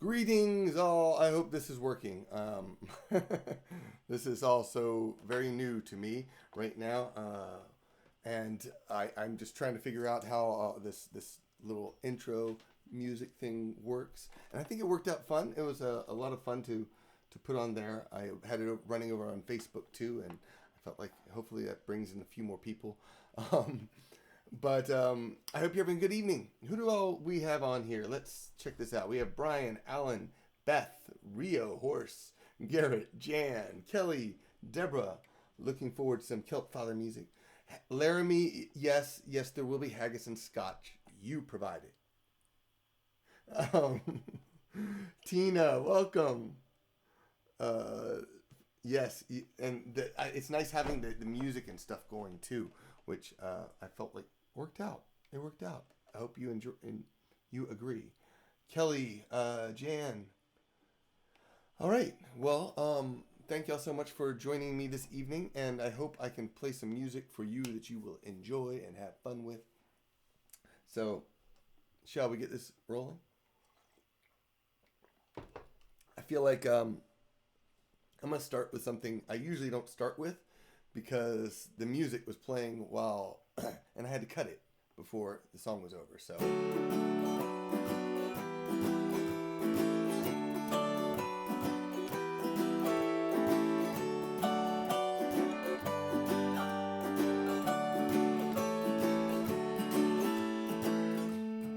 Greetings, all. I hope this is working. This is also very new to me right now, and I'm just trying to figure out how this little intro music thing works. And I think it worked out fun. It was a lot of fun to put on there. I had it running over on Facebook too, and I felt like hopefully that brings in a few more people. Um, but I hope you're having a good evening. Who do all we have on here? Let's check this out. We have Brian, Alan, Beth, Rio, Horse, Garrett, Jan, Kelly, Deborah. Looking forward to some Celtfather music. Laramie, yes, there will be haggis and scotch. You provide it. Um, Tina, welcome. Yes, and it's nice having the music and stuff going too, which I felt like worked out. It worked out. I hope you enjoy and you agree. Kelly, Jan. All right. Well, thank y'all so much for joining me this evening, and I hope I can play some music for you that you will enjoy and have fun with. So, shall we get this rolling? I feel like I'm gonna start with something I usually don't start with because the music was playing while and I had to cut it before the song was over. So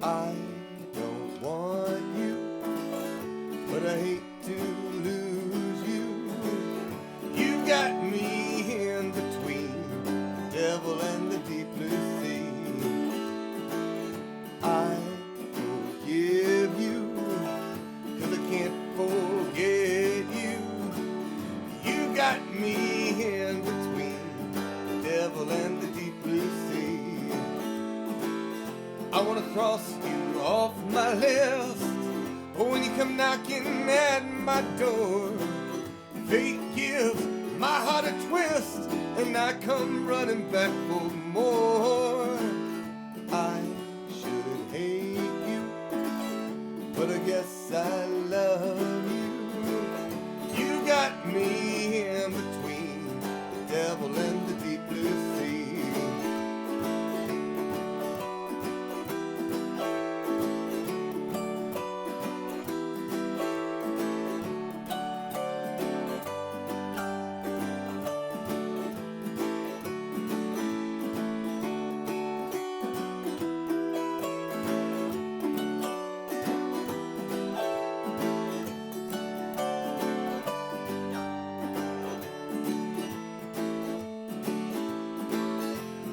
I don't want you, but I hate to lose you. You got me in between the devil and the deep blue sea. I forgive you, 'cause I can't forget you. You got me in between the devil and the deep blue sea. I wanna cross you off my list, but when you come knocking at my door, fate gives my heart a twist, and I come running back for more. I should hate you, but I guess I love you. You got me in between the devil and the deep blue sea.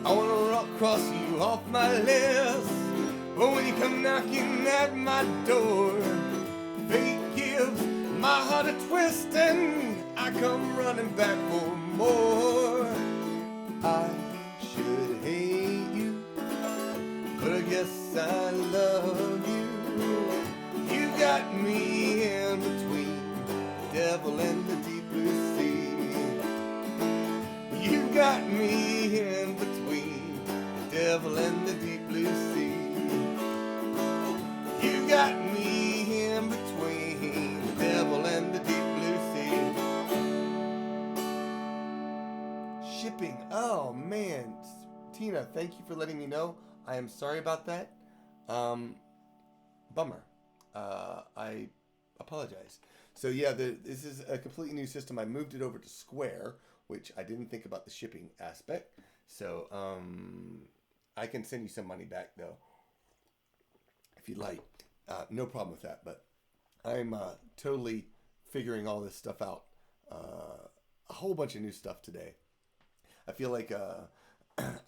I wanna cross you off my list, but when you come knocking at my door, fate gives my heart a twist, and I come running back for more. I should hate you, but I guess I love you. You got me in between the devil and the deep blue sea. You got me in between the devil and the deep blue sea. You got me in between the devil and the deep blue sea. Shipping. Oh man, Tina, thank you for letting me know. I am sorry about that. Bummer. I apologize. So yeah, this is a completely new system. I moved it over to Square, which I didn't think about the shipping aspect. So I can send you some money back though, if you'd like. No problem with that. But I'm totally figuring all this stuff out. A whole bunch of new stuff today. I feel like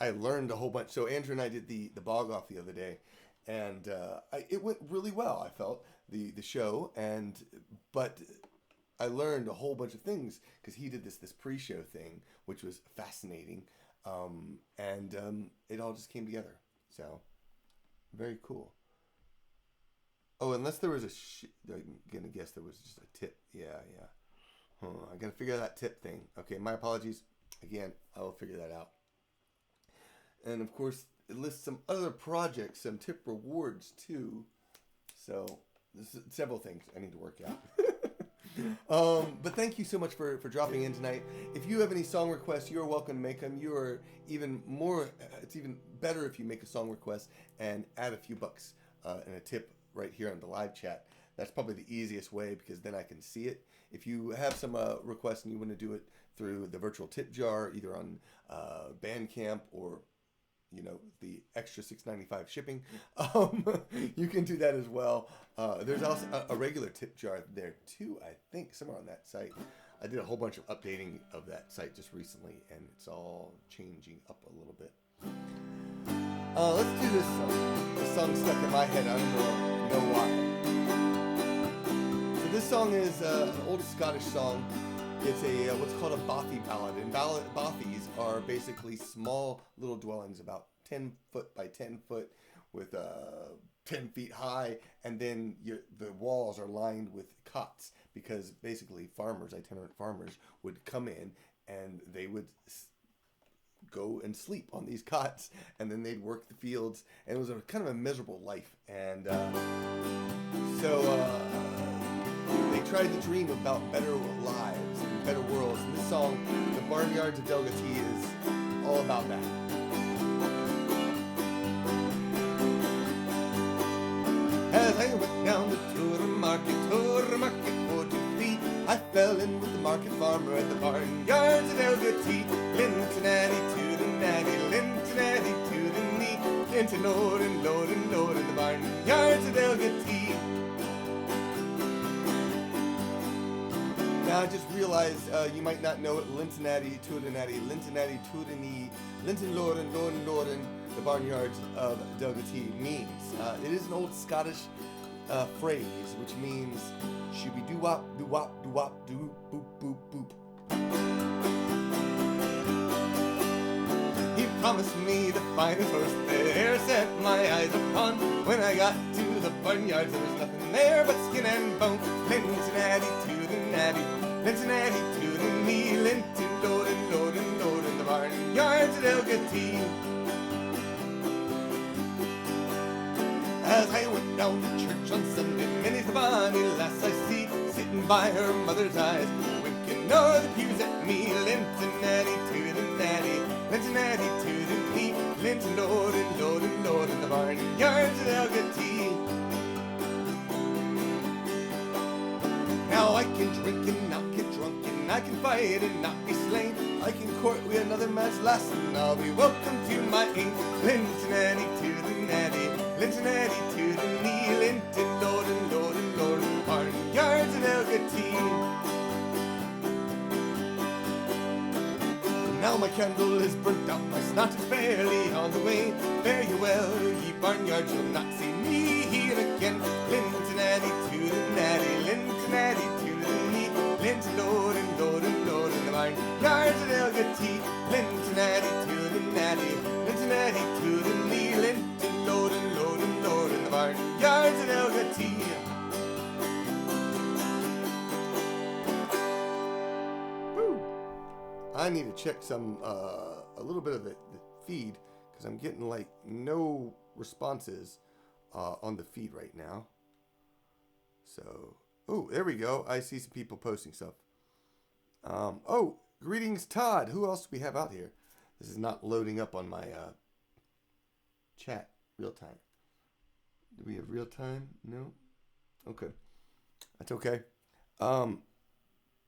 I learned a whole bunch. So Andrew and I did the bog off the other day, and it went really well. I felt the show, but I learned a whole bunch of things because he did this pre-show thing, which was fascinating, and it all just came together. So very cool. Oh, unless there was I'm gonna guess there was just a tip. Yeah. I gotta figure out that tip thing. Okay, my apologies. Again, I will figure that out. And of course, it lists some other projects, some tip rewards too. So several things I need to work out. But thank you so much for dropping in tonight. If you have any song requests, you're welcome to make them. You are even more, it's even better if you make a song request and add a few bucks and a tip right here on the live chat. That's probably the easiest way because then I can see it. If you have some requests and you want to do it through the virtual tip jar, either on Bandcamp or the extra $6.95 shipping, you can do that as well. There's also a regular tip jar there too, I think, somewhere on that site. I did a whole bunch of updating of that site just recently, and it's all changing up a little bit. Let's do this song. This song stuck in my head. I don't know why. So this song is an old Scottish song. It's a what's called a bothy ballad, and bothies are basically small little dwellings, about 10 foot by 10 foot, with 10 feet high, and then the walls are lined with cots because basically itinerant farmers, would come in and they would go and sleep on these cots, and then they'd work the fields, and it was a kind of a miserable life, and so they tried to dream about better lives and better worlds. And this song, The Barnyards of Delgatee, is all about that. As I went down the Tour Market for 2 feet, I fell in with the market farmer at the barnyards of Delgatee. Lintonatty to the natty, Lintonatty to the knee, Linton Lord and Lord and Lord in the barnyards of Delgatee. Now I just realized you might not know what Lintonatty to the natty, Lintonatty to the knee, Linton Lord and Lord and Lord in the barnyards of Delgatee means. It is an old Scottish phrase which means shooby doo wop doo wop doo wop doo boop boop boop. He promised me the finest horse that e'er set my eyes upon. When I got to the barnyards there was nothing there but skin and bone. Lintonatty to the natty, Lintonatty to the knee, Linton Lord and Lord and Lord in the barnyards of Delgatee. As I went down to church on Sunday, many's the bonny lass I see, sitting by her mother's eyes, winking o'er the pews at me. Lintonatty to the natty, Lintonatty to the knee, Linton Lord and Lord and Lord in the barnyards of Delgatee. Now I can drink and not get drunk, and I can fight and not be slain. I can court with another man's lass, and I'll be welcome to my aim. Lintonatty to the natty, Lintonatty to the knee, Linton Lord and Lord and Lord in the barnyards of Delgatee. Now my candle is burnt out, my snot is barely on the way. Fare you well, ye barnyards, you'll not see me here again. Lintonatty to the natty, Lintonatty to the knee, Linton Lord and Lord and Lord in the barnyards of Delgatee. Lintonatty to the natty, Lintonatty to the knee, Linton Lord and Lord and Lord in the barnyards of Delgatee. I need to check some a little bit of the feed because I'm getting like no responses on the feed right now. So, oh, there we go. I see some people posting stuff. Oh, greetings, Todd. Who else do we have out here? This is not loading up on my chat real time. Do we have real time? No? Okay. That's okay. All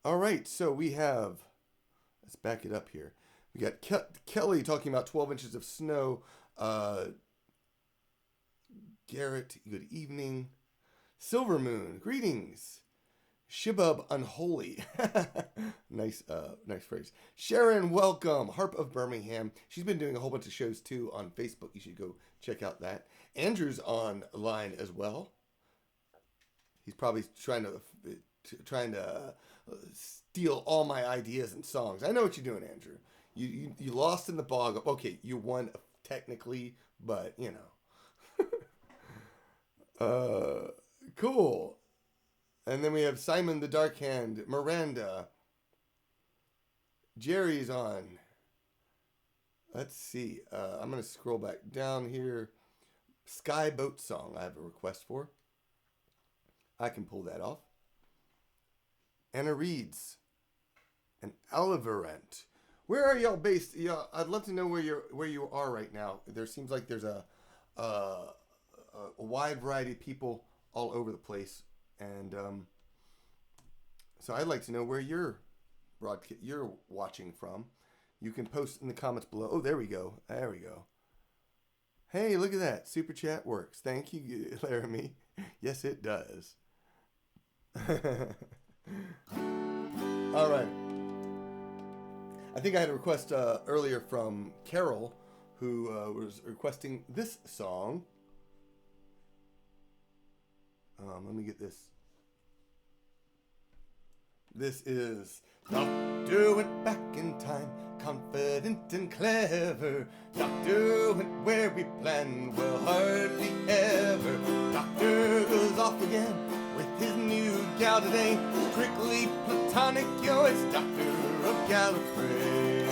right, so we have... Let's back it up here. We got Kelly talking about 12 inches of snow. Garrett, good evening. Silver Moon, greetings. Shibub Unholy. Nice phrase. Sharon, welcome. Harp of Birmingham. She's been doing a whole bunch of shows too on Facebook. You should go check out that. Andrew's online as well. He's probably trying to steal all my ideas and songs. I know what you're doing, Andrew. You lost in the bog. Okay, you won technically, but you know. Cool. And then we have Simon the Dark Hand, Miranda. Jerry's on. Let's see. I'm going to scroll back down here. Sky Boat Song I have a request for. I can pull that off. Anna reads. An Oliverent. Where are y'all based? Yeah, I'd love to know where you are right now. There seems like there's a wide variety of people all over the place, and so I'd like to know where you're watching from. You can post in the comments below. Oh, there we go. There we go. Hey, look at that. Super chat works. Thank you, Laramie. Yes, it does. All right. I think I had a request earlier from Carol, who was requesting this song. Let me get this. This is Doctor went back in time, confident and clever. Doctor went where we planned, well, hardly ever. Doctor goes off again with his new gal today. Strictly platonic, yo, it's Doctor of Gallifrey.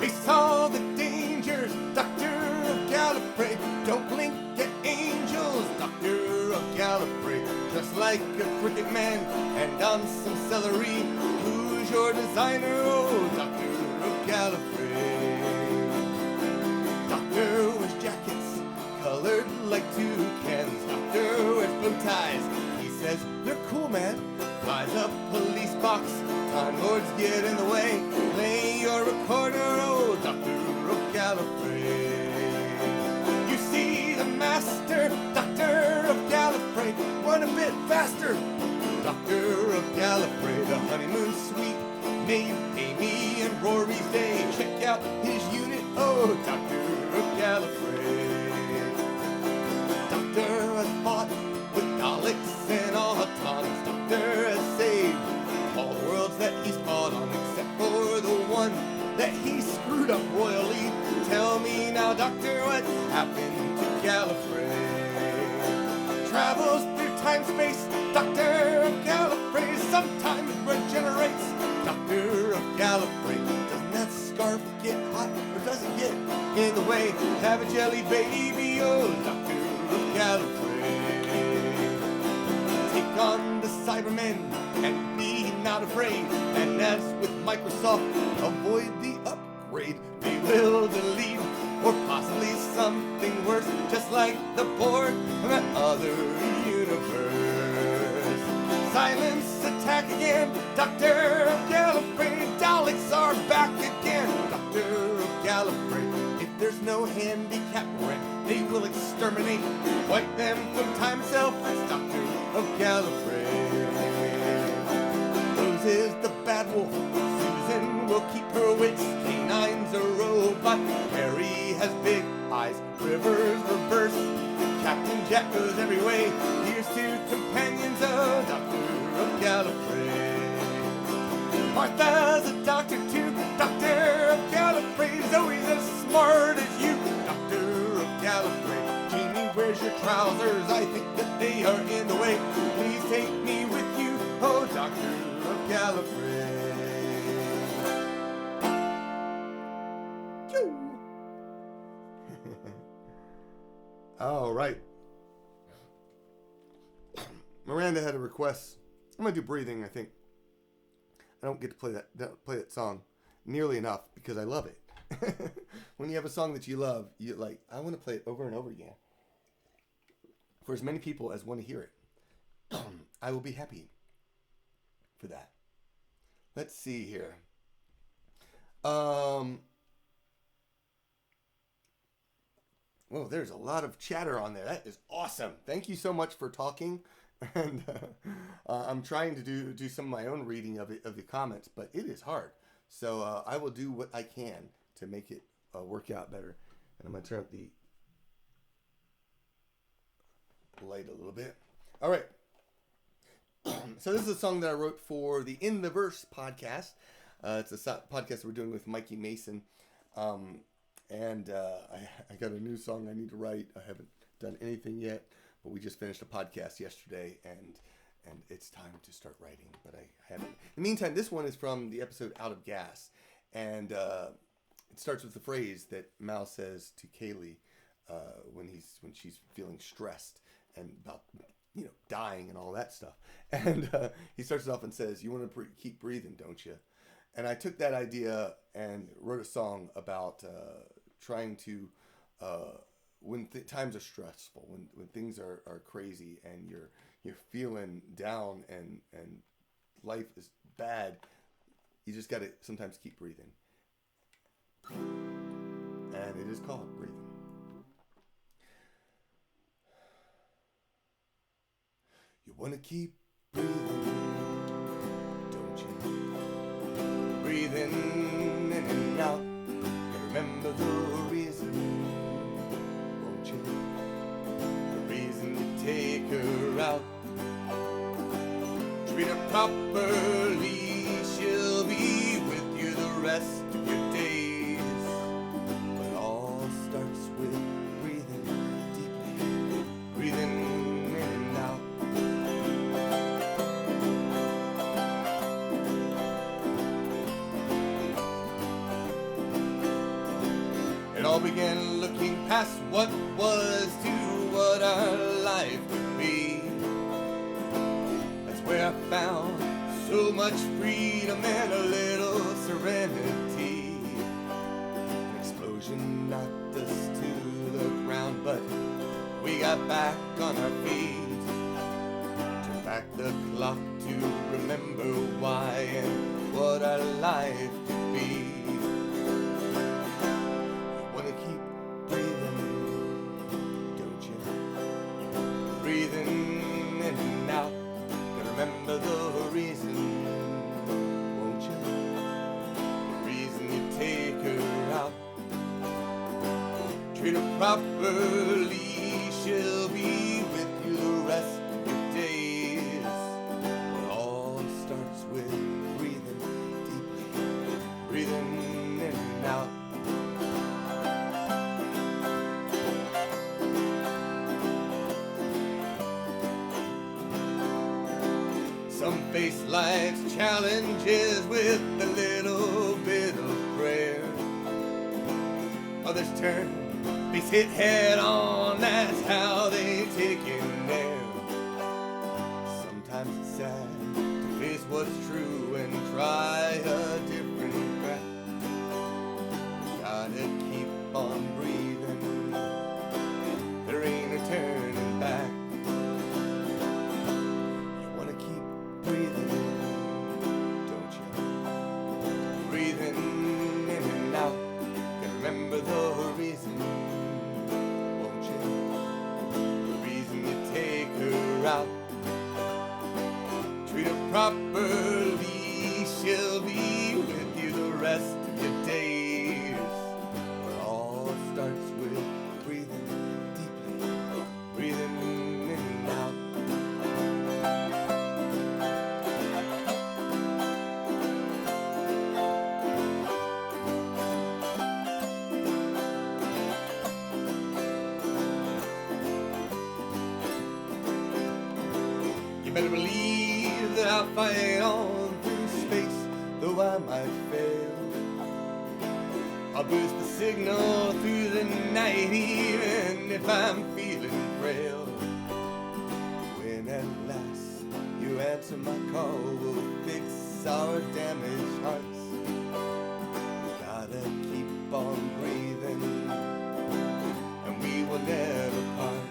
Face all the dangers, Doctor of Gallifrey. Don't blink at angels, Doctor of Gallifrey. Just like a cricket man and on some celery. Who's your designer? Oh, Doctor of Gallifrey. Doctor wears jackets colored like toucans. Doctor wears bow ties. He says they're cool, man. Flies a police box. Time lords get in the way. Play your recorder, oh, Doctor of Gallifrey. You see the master, Doctor of Gallifrey. Run a bit faster, Doctor of Gallifrey. The honeymoon suite made Amy and Rory's day. Check out his unit, oh, Doctor of Gallifrey. Doctor has fought with Daleks and Autons. Doctor has saved all the worlds that he's fought on, except for the one that he screwed up royally. Tell me now, Doctor, what happened to Gallifrey? Travels through time-space, Doctor of Gallifrey. Sometimes regenerates, Doctor of Gallifrey. Doesn't that scarf get hot, or does it get in the way? Have a jelly baby, oh, Doctor of Gallifrey. Take on the Cybermen and be not afraid. And as with Microsoft, avoid the upgrade. They will delete, or possibly something worse, just like the board of that other universe. Silence attack again, Doctor of Gallifrey. Daleks are back again, Doctor of Gallifrey. If there's no handicap rent, they will exterminate. Wipe them from time itself, that's Doctor of Gallifrey. Rose is the bad wolf, Susan will keep her wits. K9's a robot, Harry has big eyes, River's reverse. Captain Jack goes every way. Here's two companions of Doctor of Gallifrey. Martha's a doctor too, Doctor of Gallifrey. Zoe's as smart as you, Doctor of Gallifrey. Jamie, where's your trousers? I think that they are in the way. Please take me with you, oh, Doctor of Gallifrey. All right. Miranda had a request. I'm gonna do breathing. I think I don't get to play that song nearly enough because I love it. When you have a song that you love, you like. I want to play it over and over again for as many people as want to hear it. I will be happy for that. Let's see here. Well, there's a lot of chatter on there. That is awesome. Thank you so much for talking. And I'm trying to do some of my own reading of the comments, but it is hard. So I will do what I can to make it work out better. And I'm going to turn up the light a little bit. All right. So this is a song that I wrote for the In the Verse podcast. It's a podcast we're doing with Mikey Mason. And I got a new song I need to write. I haven't done anything yet, but we just finished a podcast yesterday, and it's time to start writing, but I haven't. In the meantime, this one is from the episode Out of Gas, and it starts with the phrase that Mal says to Kaylee when she's feeling stressed and about dying and all that stuff. And he starts it off and says, "You want to keep breathing, don't you?" And I took that idea and wrote a song about trying to, when times are stressful, when things are crazy and you're feeling down and life is bad, you just got to sometimes keep breathing. And it is called Breathing. You want to keep breathing, don't you? Breathing in and out, and remember the reason, won't you? The reason you take her out. Treat her properly, she'll be with you the rest of your days. But it all starts with breathing deeply, breathing in and out. It all began looking past what was to what our life could be. That's where I found so much freedom and a little serenity. An explosion knocked us to the ground, but we got back on our feet. Turned back the clock to remember why and what our life could be. Breathing in and out, and remember the reason, won't you? The reason you take her out. Treat her properly, she'll be with you the rest of your days. It all starts with breathing deeply, breathing in and out. Some face life's challenges with a little bit of prayer. Others turn, face hit head on, that's how they take in there. Sometimes it's sad to face what's true and try a different path. Gotta keep on breathing, there ain't a turning back. Breathing, don't you? Breathing in and out, and remember the reason, won't you? The reason you take her out. Treat her properly, she'll be with you the rest of your days. It all starts with breathing deeply, breathing in and out. Better believe that I'll fight on through space, though I might fail. I'll boost the signal through the night, even if I'm feeling frail. When at last you answer my call, we'll fix our damaged hearts. Gotta keep on breathing, and we will never part.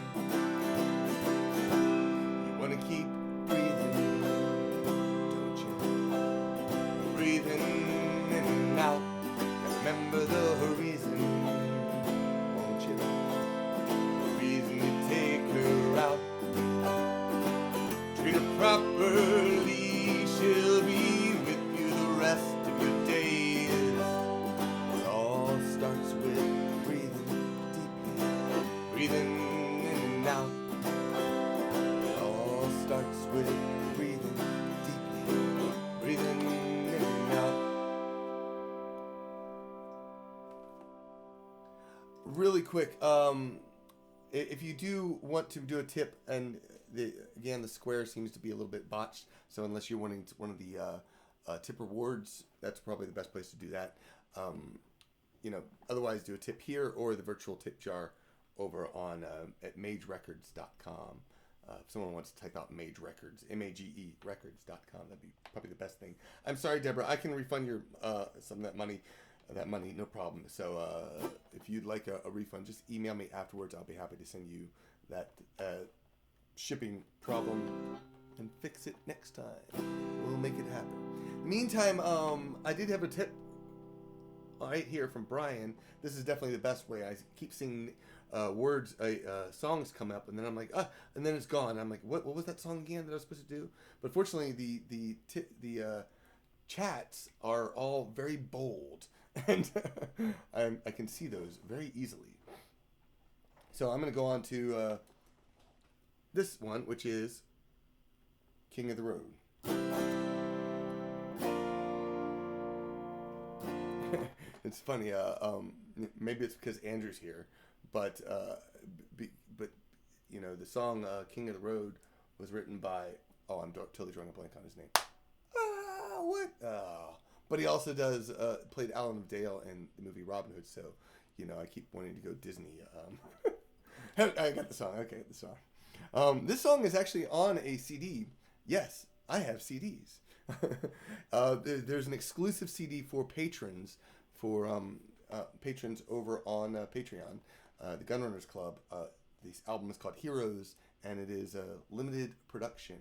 You wanna keep breathing, don't you? Breathing in and out, and remember the reason, won't you? The reason you take her out. Treat her properly, she'll be with you the rest of your days. It all starts with breathing deeply, breathing in and out. Starts with breathing deeply, breathing in and out. Really quick, if you do want to do a tip, and again the square seems to be a little bit botched, so unless you're wanting one of the tip rewards, that's probably the best place to do that. Otherwise do a tip here or the virtual tip jar over on at magerecords.com. If someone wants to type out Mage Records, MAGE Records.com, that'd be probably the best thing. I'm sorry, Deborah, I can refund your some of that money. No problem. So if you'd like a refund, just email me afterwards. I'll be happy to send you that shipping problem and fix it next time. We'll make it happen. Meantime, I did have a tip right here from Brian. This is definitely the best way. I keep seeing songs come up, and then I'm like, and then it's gone. I'm like, what was that song again that I was supposed to do? But fortunately, the chats are all very bold, and I can see those very easily. So I'm going to go on to this one, which is King of the Road. It's funny. Maybe it's because Andrew's here, but you know, the song "King of the Road" was written by. Oh, I'm totally drawing a blank on his name. But he also played Alan of Dale in the movie Robin Hood. So, you know, I keep wanting to go Disney. I got the song. Okay, the song. This song is actually on a CD. Yes, I have CDs. There's an exclusive CD for patrons. For patrons over on Patreon, the Gunrunners Club. This album is called Heroes, and it is a limited production.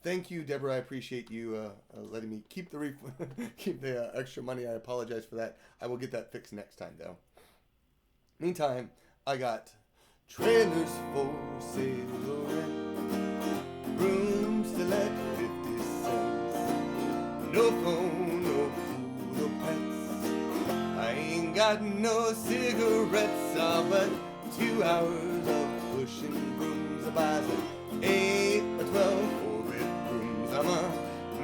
Thank you, Deborah. I appreciate you letting me keep the extra money. I apologize for that. I will get that fixed next time, though. Meantime, I got trailers for sale, rooms to let 50 cents, no phone, no food, no pets. I ain't got no cigarettes, but 2 hours of pushing brooms. I buy 8 or 12 4-bedrooms. I'm a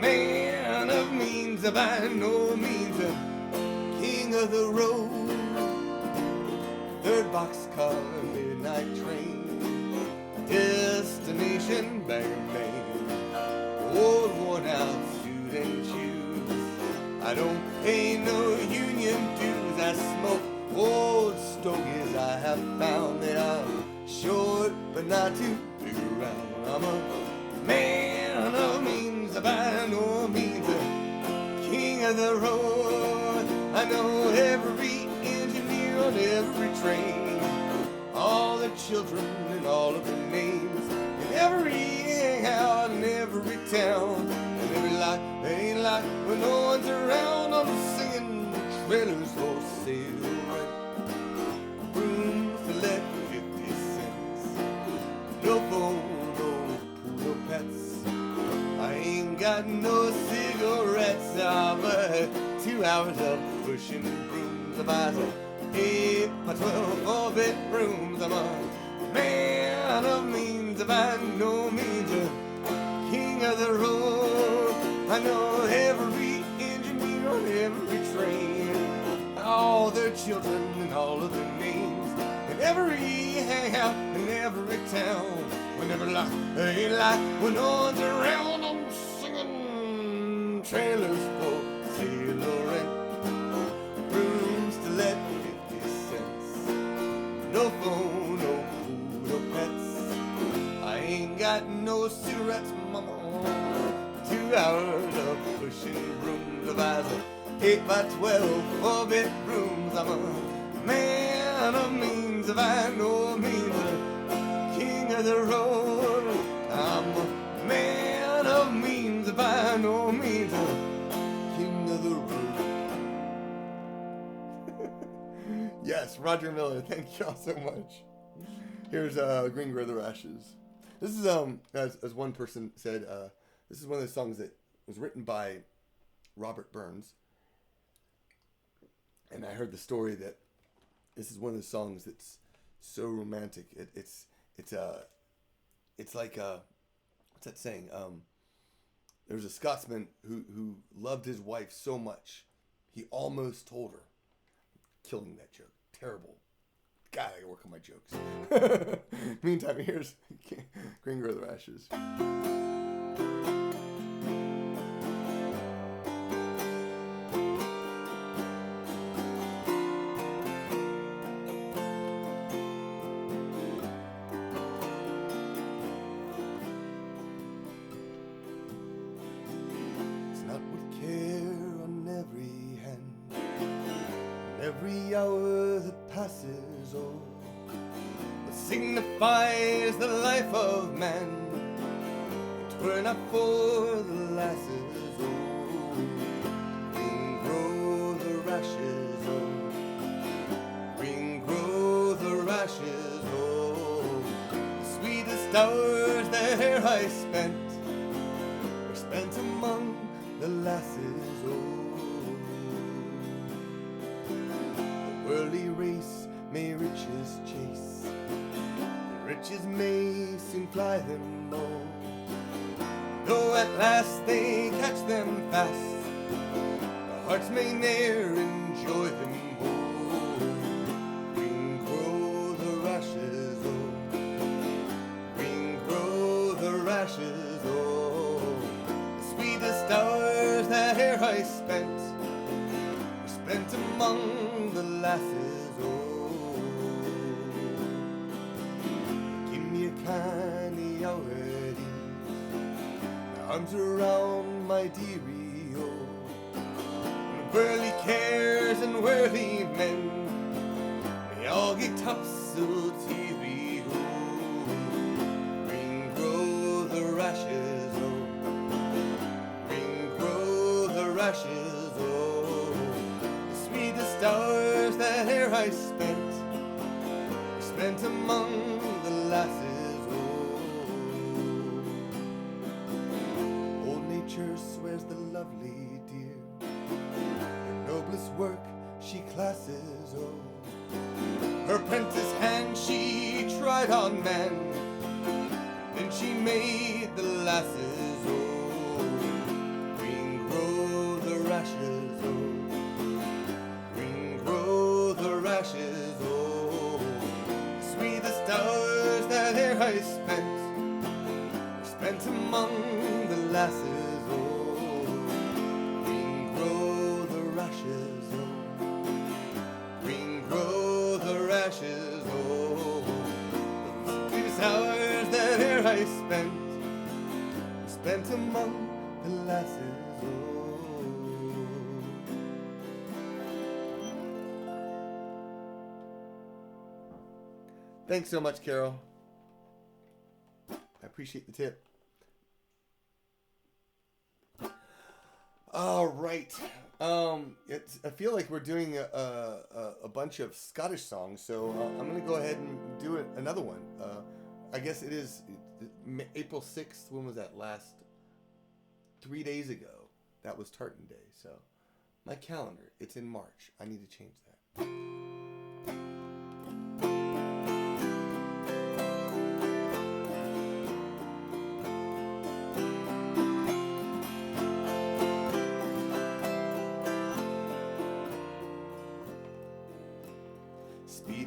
man of means, by no means a king of the road. 3rd boxcar, midnight train, destination Bangor, Maine. Old worn out suit and shoes. I don't pay no union dues. I smoke old stogies. I have found that I'm short but not too big around. I'm a man of means, by no means a king of the road. I know every engineer on every train, all the children and all of their names, and every hangout in every town, and every lot ain't like when no one's around. I'm singing trailers for sale, rooms to let 50 cents, no phone, no pool, no pets. I ain't got no cigarettes, but 2 hours of pushing brooms. I buy 8 or 12 4-bedrooms. I'm a man of means, by no means a king of the road. I know every engineer on every train, all their children and all of their names, and every hangout in every town. Whenever ain't like when no one's around, I'm singing trailers for sale or rent, rooms to let 50 cents, no phone, no food, no pets. I ain't got no cigarettes, mama. 2 hours of pushing brooms. I buy 8 by 12 4-bedrooms. I'm a man of means, by no means a king of the road. I'm a man of means, by no means a king of the road. Yes, Roger Miller, thank y'all so much. Here's Green Grow the Rashes. This is as one person said, this is one of the songs that was written by Robert Burns. And I heard the story that this is one of the songs that's so romantic. It's like what's that saying? There was a Scotsman who loved his wife so much he almost told her. Killing that joke. Terrible. God, I gotta work on my jokes. Meantime, here's Green Grow the Rashes. the hour that passes, oh, what signifies the life of man? Twere not for the lasses, oh, green grow the rashes, oh, green grow the rashes, oh, the sweetest hours that I spent were spent among the lasses, oh. The worldly race may riches chase, the riches may soon fly them all, though at last they catch them fast, the hearts may ne'er enjoy them all. Green grow the rashes, oh, green grow the rashes, oh, the sweetest hours that e'er I spent were spent among the lasses, oh. Give me a canny hour, arms around my dearie, oh, and worldly cares and worldly men may all get topsail teary, oh. Green grow the rashes, oh, green grow the rashes, oh, the sweetest hours that e'er I spent were spent among the lasses. Nature swears the lovely dear, her noblest work she classes, oh. Her prentice hand she tried on man, then she made the lasses, oh. Green grow the rashes, oh, green grow the rashes, oh, the sweetest hours that e'er I spent were spent among the lasses. Oh, these hours that e'er I spent among the lasses, oh. Thanks so much, Carol. I appreciate the tip. All right. I feel like we're doing a bunch of Scottish songs, so I'm going to go ahead and do another one. I guess it is April 6th. When was that? 3 days ago. That was Tartan Day. So my calendar, it's in March. I need to change that.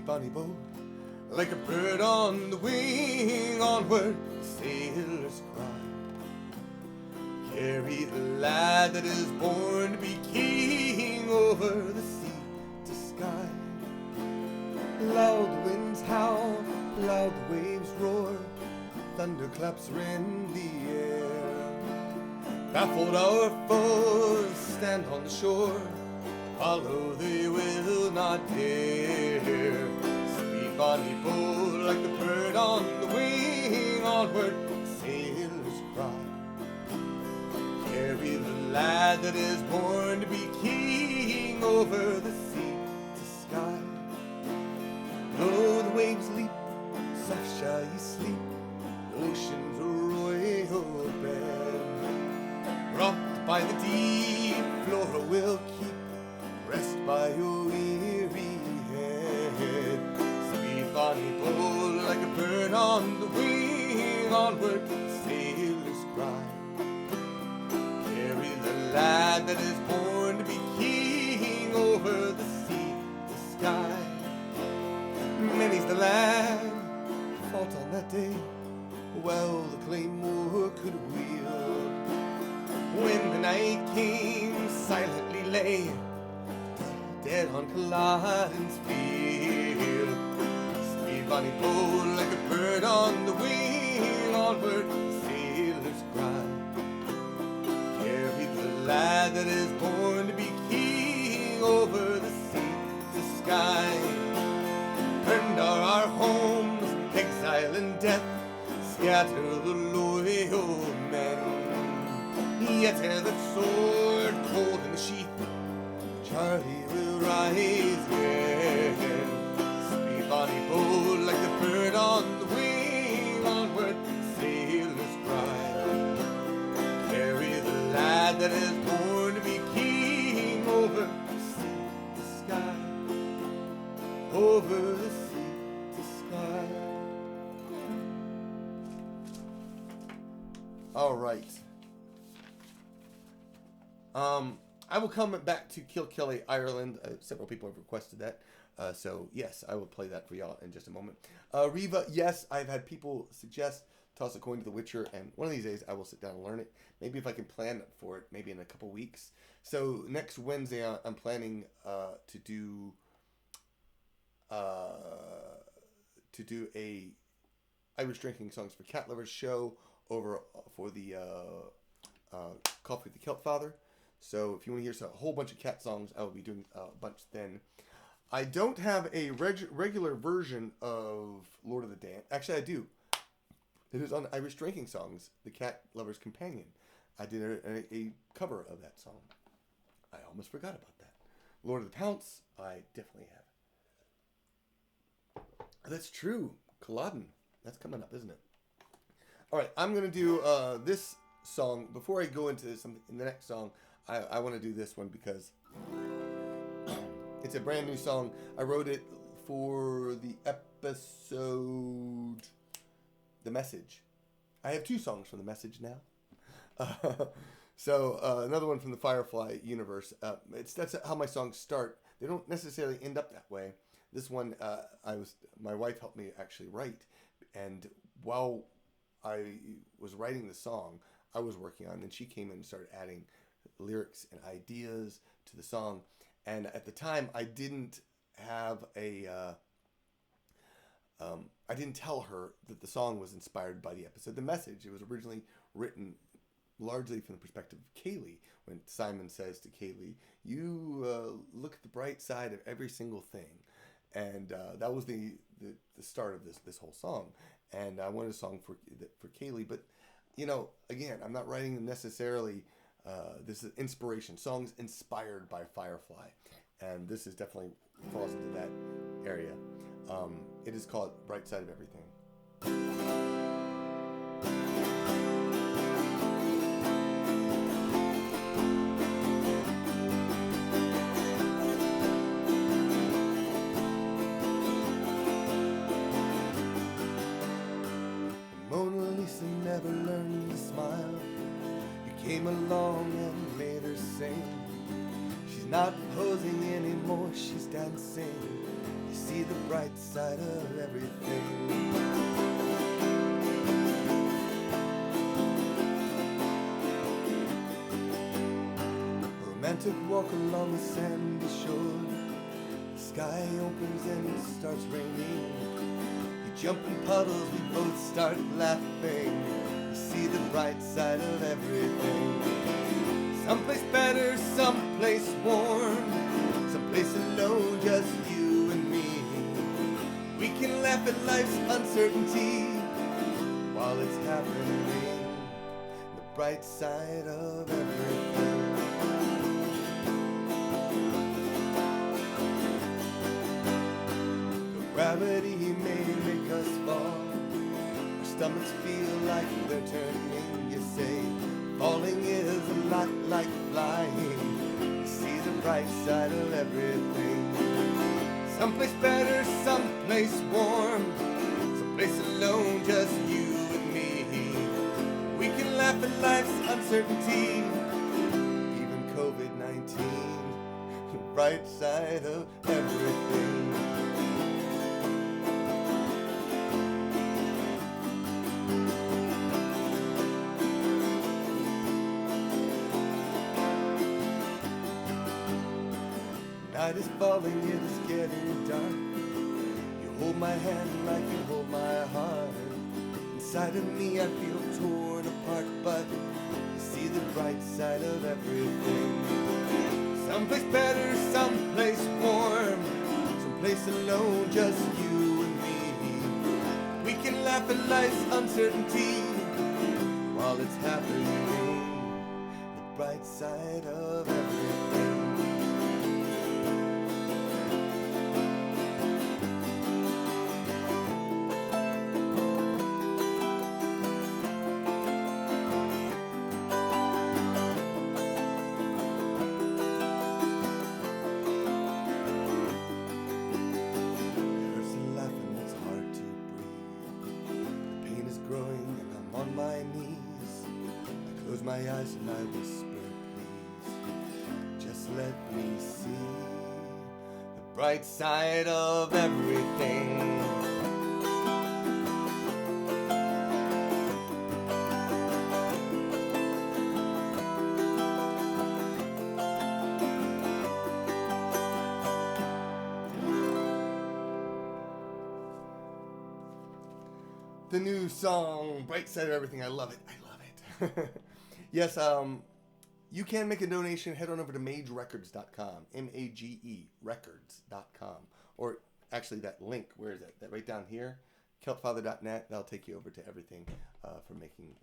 Bonny boat, like a bird on the wing, onward sailors cry. Carry the lad that is born to be king over the sea to sky. Loud winds howl, loud waves roar, thunderclaps rend the air. Baffled our foes stand on the shore, follow they will not dare. Sweet bonny boat, like the bird on the wing, onward sailors cry. Carry the lad that is born to be king over the sea to sky. Though the waves leap, soft shall ye sleep, ocean's royal bed. Rocked by the deep, Flora will keep rest by your weary head. Sweet bonny boat, like a bird on the wing, onward sailors cry. Carry the lad that is born to be king over the sea to sky. Many's the lad fought on that day, well the claymore could wield. When the night came, silently lay dead on Culloden's field. Sweet bonny boat, like a bird on the wing, onward sailors cry. Carry the lad that is born to be king over the sea to sky. death, scatter the loyal men. Yet ere that sword cold in the sheath, Charlie will rise again. Speed bonny bold like the bird on the wing, onward sailors cry. Carry the lad that is born to be king over the sea to sky, over the sea to sky. All right. I will come back to Kilkelly, Ireland. Several people have requested that. So, yes, I will play that for y'all in just a moment. Riva, yes, I've had people suggest toss a coin to The Witcher, and one of these days I will sit down and learn it. Maybe if I can plan for it, maybe in a couple weeks. So, next Wednesday, I'm planning to do a Irish Drinking Songs for Cat Lovers show over for the Coffee with the Celtfather. So if you want to hear a whole bunch of cat songs, I will be doing a bunch then. I don't have a regular version of Lord of the Dance. Actually, I do. It is on Irish Drinking Songs, The Cat Lover's Companion. I did a cover of that song. I almost forgot about that. Lord of the Pounce, I definitely have. That's true. Culloden. That's coming up, isn't it? All right, I'm going to do this song. Before I go into something in the next song, I want to do this one because it's a brand new song. I wrote it for the episode The Message. I have two songs from The Message now. So another one from the Firefly universe. That's how my songs start. They don't necessarily end up that way. This one, my wife helped me actually write, and while I was writing the song, I was working on, and she came in and started adding lyrics and ideas to the song. And at the time, I didn't have I didn't tell her that the song was inspired by the episode The Message. It was originally written largely from the perspective of Kaylee, when Simon says to Kaylee, you look at the bright side of every single thing. And that was the start of this whole song. And I wanted a song for Kaylee, but again, I'm not writing necessarily. This is inspiration, songs inspired by Firefly, and this is definitely falls into that area. It is called Bright Side of Everything. Mona Lisa never learned to smile. Came along and made her sing. She's not posing anymore, she's dancing. You see the bright side of everything. A romantic walk along the sandy shore. The sky opens and it starts raining. You jump in puddles, we both start laughing. See the bright side of everything. Someplace better, someplace warm, someplace alone, just you and me. We can laugh at life's uncertainty while it's happening. The bright side of everything. The gravity may make us fall. Stomachs feel like they're turning, you say. Falling is a lot like flying. You see the bright side of everything. Someplace better, someplace warm, someplace alone, just you and me. We can laugh at life's uncertainty, even COVID-19. The bright side of everything. Night is falling, it is getting dark. You hold my hand like you hold my heart. Inside of me I feel torn apart, but you see the bright side of everything. Someplace better, someplace warm, someplace alone, just you and me. We can laugh laugh at life's uncertainty while it's happening. The bright side of everything. My eyes and I whisper, please, just let me see the bright side of everything. The new song, Bright Side of Everything, I love it. I love it. Yes, you can make a donation. Head on over to magerecords.com, M-A-G-E, records.com. Or actually that link, where is that? That right down here, celtfather.net. That'll take you over to everything for making,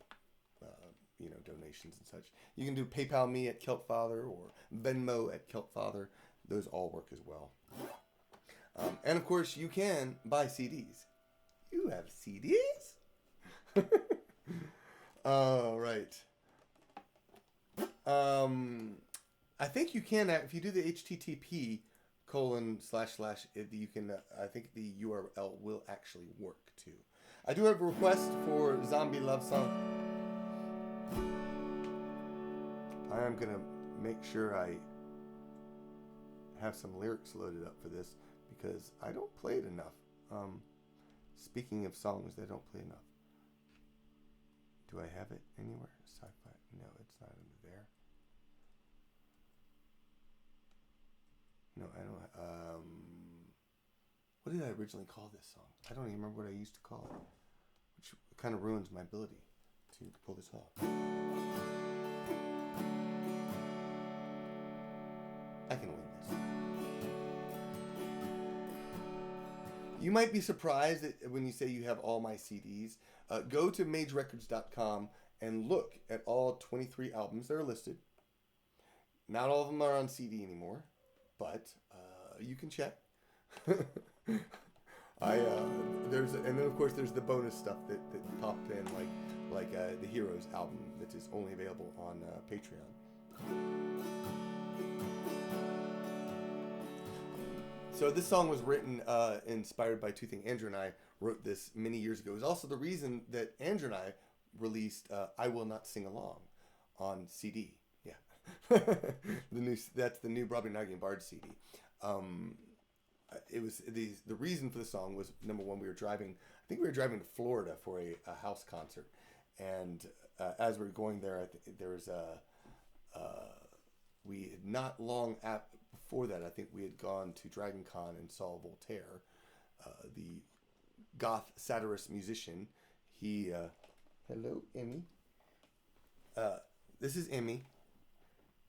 donations and such. You can do PayPal me at Celtfather or Venmo at Celtfather. Those all work as well. And of course, you can buy CDs. You have CDs? All right. I think you can, if you do the HTTP : you can, I think the URL will actually work too. I do have a request for Zombie Love Song. I am going to make sure I have some lyrics loaded up for this because I don't play it enough. Speaking of songs that I don't play enough. Do I have it anywhere? Sci-fi? No, it's not under there. No, I don't. What did I originally call this song? I don't even remember what I used to call it, which kind of ruins my ability to pull this off. I can win this. You might be surprised that when you say you have all my CDs. Go to magerecords.com and look at all 23 albums that are listed. Not all of them are on CD anymore, but you can check. And then of course there's the bonus stuff that popped in, like the Heroes album that is only available on Patreon. So this song was written, inspired by two things. Andrew and I wrote this many years ago. It was also the reason that Andrew and I released I Will Not Sing Along on CD. Yeah. That's the new Robbie Nagy and Bard CD. It was the reason for the song was, number one, we were driving to Florida for a house concert. And as we were going there, there was we had not long before that, I think we had gone to Dragon Con and saw Voltaire, the goth satirist musician. He, hello, Emmy. This is Emmy.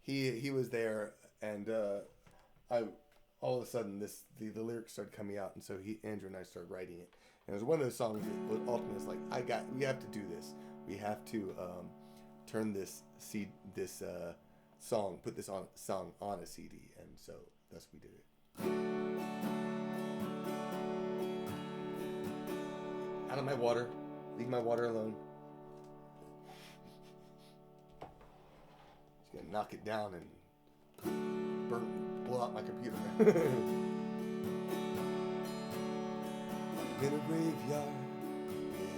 He was there, and all of a sudden the lyrics started coming out, and so Andrew and I started writing it. And it was one of those songs that was ultimately like, we have to do this. We have to turn this song, put this song on a CD, and so thus we did it. Out of my water, leave my water alone. Just gonna knock it down and blow out my computer. In a graveyard,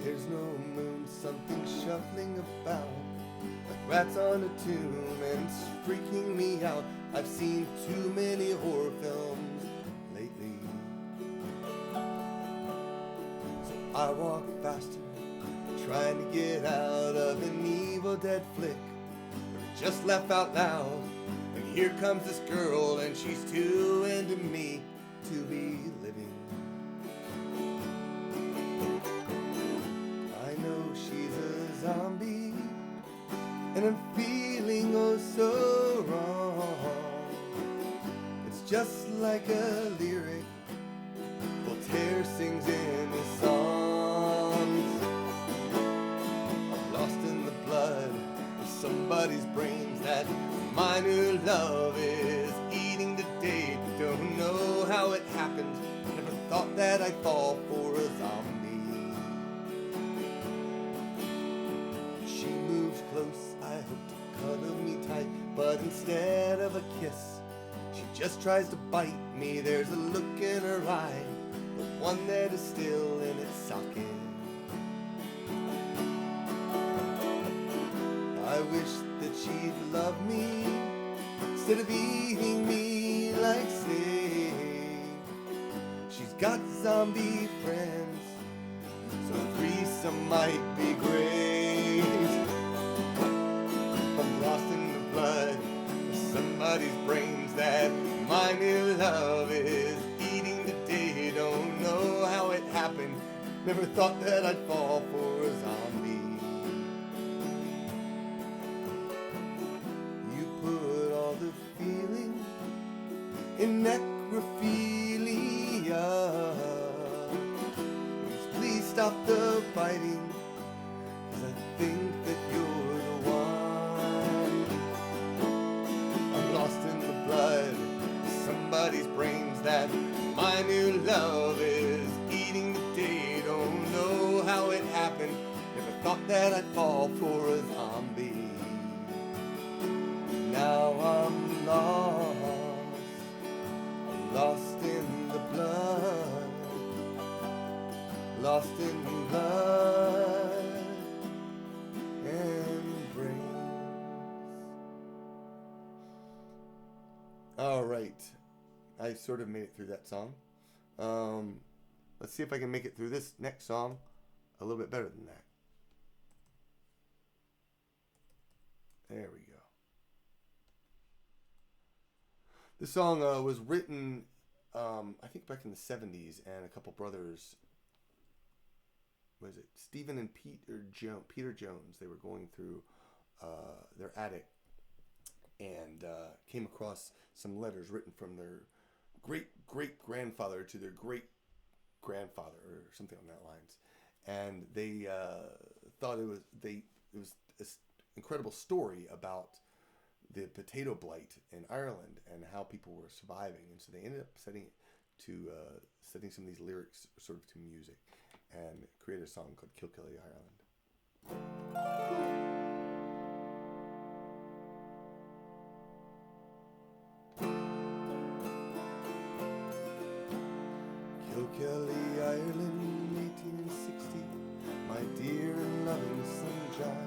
there's no moon, something shuffling about. Like rats on a tomb, and it's freaking me out. I've seen too many horror films lately. So I walk faster, trying to get out of an Evil Dead flick. But I just laugh out loud, and here comes this girl, and she's too into me to be living. I know she's a zombie, and I'm feeling oh so wrong. It's just like a lyric Voltaire sings in his songs. love is eating today. Don't know how it happened. Never thought that I'd fall for a zombie. She moves close, I hope to cuddle me tight, but instead of a kiss, she just tries to bite me. There's a look in her eye, the one that is still in its socket. I wish that she'd love me instead of eating me like snake. She's got zombie friends, so a threesome might be great. I'm lost in the blood of somebody's brains that my new love is eating today. Don't know how it happened. Never thought that I'd fall for a zombie. You put all the feeling in necrophilia. Please stop the fighting, 'cause I think that you're the one. I'm lost in the blood of somebody's brains that my new love is eating today. Don't know how it happened. Never thought that I'd fall for a zombie. Now I'm lost in the blood, lost in blood and brains. All right, I sort of made it through that song. Let's see if I can make it through this next song a little bit better than that. There we go. This song was written, I think, back in the 70s, and a couple brothers, was it Stephen and Peter Jones? They were going through their attic and came across some letters written from their great-great-grandfather to their great-grandfather, or something on that lines. And they thought it was an incredible story about the potato blight in Ireland and how people were surviving, and so they ended up setting some of these lyrics sort of to music and created a song called Kilkelly, Ireland. Kilkelly, Ireland, 1860, my dear and loving son John.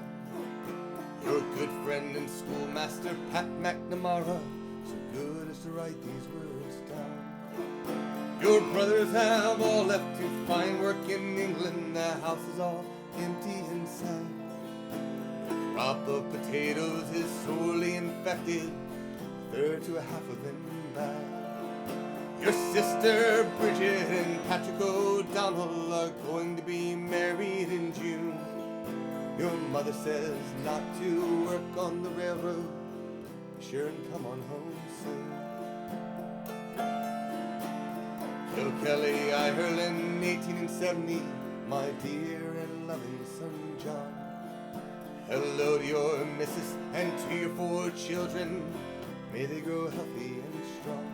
Your good friend and schoolmaster Pat McNamara, so good as to write these words down. Your brothers have all left to find work in England. The house is all empty inside. The crop of potatoes is sorely infected, a third to a half of them bad. Your sister Bridget and Patrick O'Donnell are going to be married in June. Your mother says not to work on the railroad. Be sure and come on home soon. Kilkelly, Ireland, 1870, my dear and loving son John. Hello to your missus and to your 4 children. May they grow healthy and strong.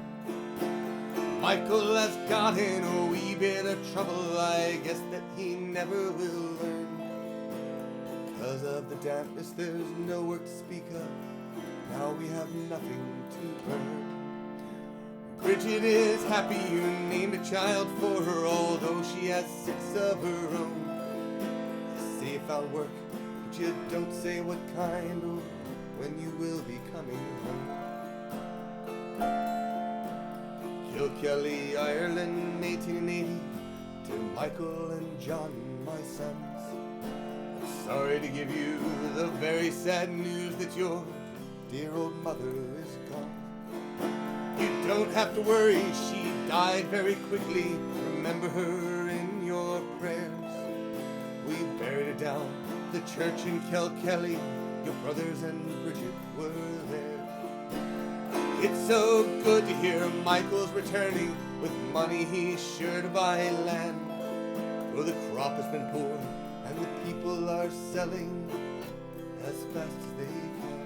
Michael has got in a wee bit of trouble. I guess that he never will learn. Because of the dampness, there's no work to speak of. Now we have nothing to burn. Bridget is happy you named a child for her, although she has 6 of her own. You say you found work, but you don't say what kind or when you will be coming home. Kilkelly, Ireland, 1880, to Michael and John, my sons. Sorry to give you the very sad news that your dear old mother is gone. You don't have to worry, she died very quickly. Remember her in your prayers. We buried her down the church in Kilkelly. Your brothers and Bridget were there. It's so good to hear Michael's returning. With money he's sure to buy land. For the crop has been poor and the people are selling as fast as they can.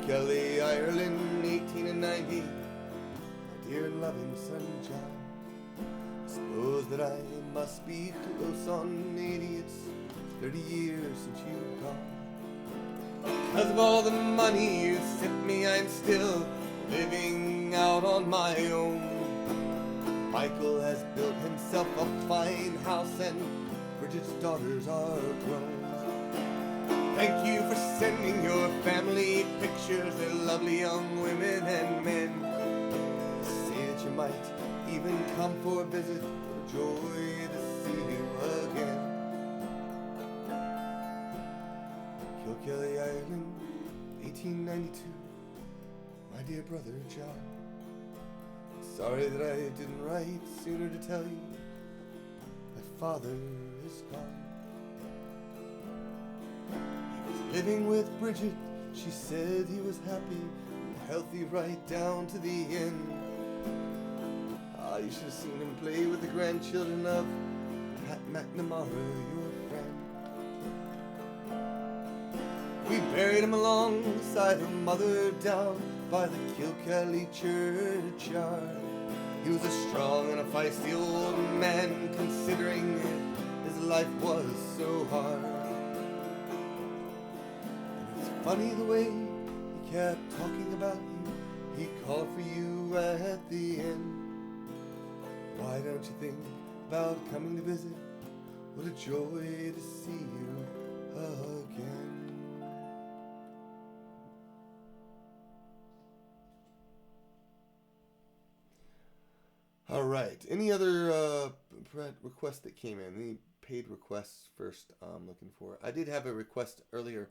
Kilkelly, Ireland, 1890. My dear and loving son John, I suppose that I must be close on 80. It's 30 years since you've gone. Because of all the money you sent me, I'm still living out on my own. Michael has built himself a fine house, and Bridget's daughters are grown. Thank you for sending your family pictures. They're lovely young women and men. Say that you might even come for a visit. What a joy to see you again. Kilkelly, Ireland, 1892. My dear brother John, sorry that I didn't write sooner to tell you that father is gone. Living with Bridget, she said he was happy and healthy right down to the end. Ah, you should have seen him play with the grandchildren of Pat McNamara, your friend. We buried him alongside her mother down by the Kilkelly churchyard. He was a strong and a feisty old man, considering his life was so hard. Funny the way he kept talking about you. He called for you at the end. Why don't you think about coming to visit? What a joy to see you again. All right. Any other requests that came in? Any paid requests first I'm looking for? I did have a request earlier.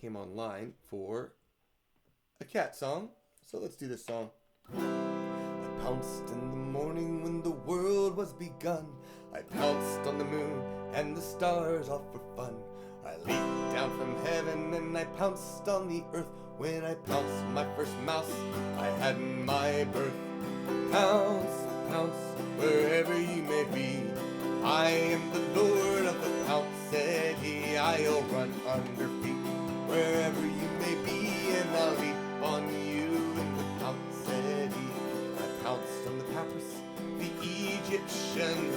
Came online for a cat song, so let's do this song. I pounced in the morning when the world was begun. I pounced on the moon and the stars all for fun. I leaped down from heaven and I pounced on the earth. When I pounced my first mouse I had in my birth. Pounce, pounce, wherever you may be. I am the Lord of the pounce, said he. I'll run under feet wherever you may be, and I'll leap on you in the pounce, said he. I pounced on the papyrus, the Egyptians,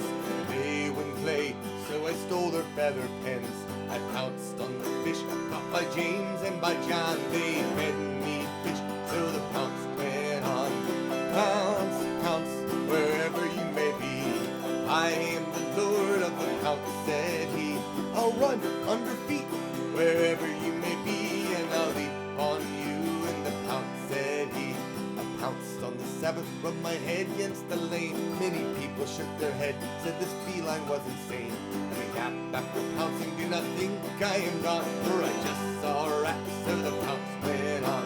they wouldn't play, so I stole their feather pens. I pounced on the fish caught by James and by John, they fed me fish, so the pounce went on. Pounce, pounce, wherever you may be. I am the Lord of the pounce, said he. I'll run under feet wherever you may be, and I'll leap on you in the pounce, said he. I pounced on the Sabbath, rubbed my head against the lane. Many people shook their head, said this feline was insane. And I yapped after pouncing, do not think I am gone, for I just saw a rat, so the pounce went on.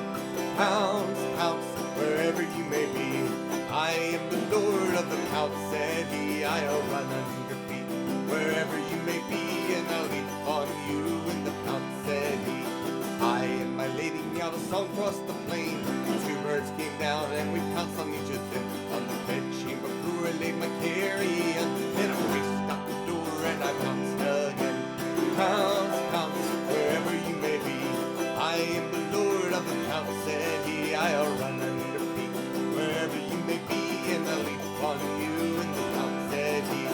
Pounce, pounce, wherever you may be. I am the Lord of the pounce, said he. I'll run under feet wherever you may be, and I'll leap on you in the pounce, said he. I and my lady meowed a song across the plain. Two birds came down and we pounced on each of them. On the bedchamber floor I laid my carrion. Then I raced out the door and I pounced again. Pounce, pounce, wherever you may be. I am the Lord of the pounce, said he. I'll run under feet wherever you may be, and I'll leap on you in the pounce, said he.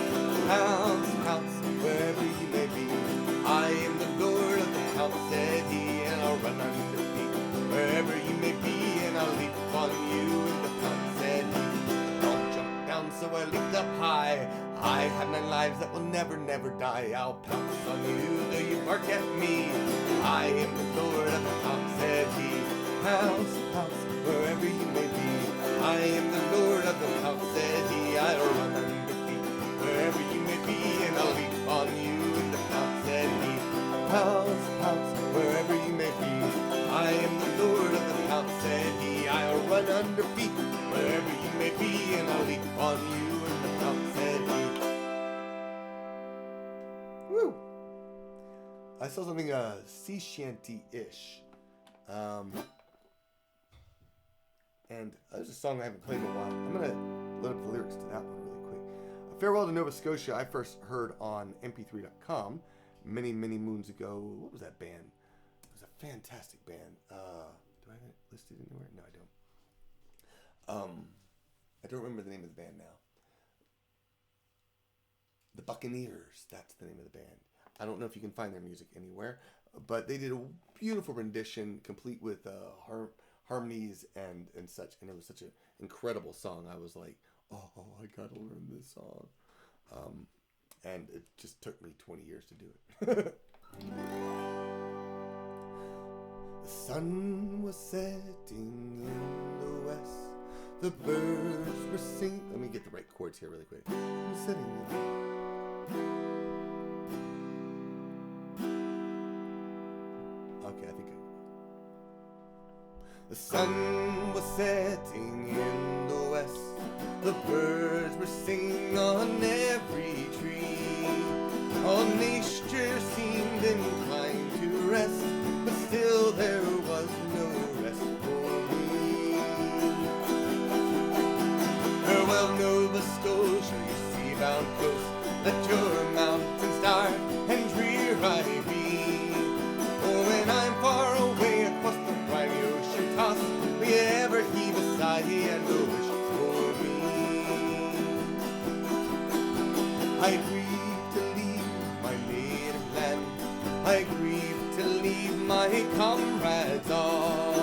Pounce, pounce, wherever you may be. I am the Lord of the pounce, said he, and I'll run under feet wherever you may be, and I'll leap on you in the pounce, said he. The dog jumped down, so I leaped up high. I have 9 lives that will never, never die. I'll pounce on you, though you bark at me. I am the Lord of the pounce, said he. Pounce, pounce, wherever you may be. I am the Lord of the pounce, said he. I'll run under feet wherever you may be, and I'll leap on you in the pounce, said he. Pounce, pounce, wherever you may be. I am the Lord of the pounce, said he. I'll run under feet wherever you may be, and I'll leap on you in the pounce, said he. Woo! I saw something sea shanty-ish. And there's a song I haven't played in a while. I'm going to load up the lyrics to that one really quick. Farewell to Nova Scotia, I first heard on mp3.com many, many moons ago. What was that band? It was a fantastic band. Do I have it listed anywhere? No, I don't. I don't remember the name of the band now. The Buccaneers, that's the name of the band. I don't know if you can find their music anywhere, but they did a beautiful rendition, complete with harmonies and such, and it was such an incredible song. I was like, oh, I gotta learn this song. And it just took me 20 years to do it. The sun was setting in the west. The birds were singing. Let me get the right chords here really quick. Setting okay, I think the sun was setting in the west. The birds were singing on every tree. All nature seemed inclined to rest, but still there was no rest for me. Farewell, Nova Scotia, you sea-bound coast. Let your mountains dark and drear I be. For when I'm far away across the briny ocean toss, will you ever heave a sigh and a wish for me? I grieve to leave my native land. I grieve to leave my comrades all,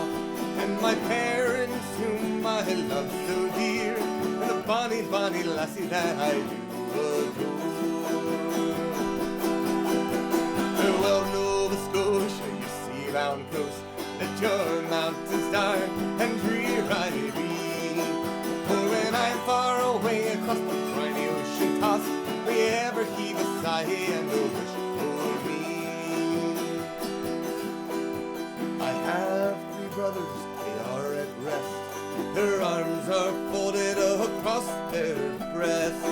and my parents whom I love so dear, and the bonny, bonny lassie that I do adore. Farewell, Nova Scotia, you sea-bound coast. Let your mountains dark and drear I be. For when I'm far away across the briny ocean toss, will you ever heave a sigh and a wish for me? I have 3 brothers, they are at rest. Their arms are folded across their breast.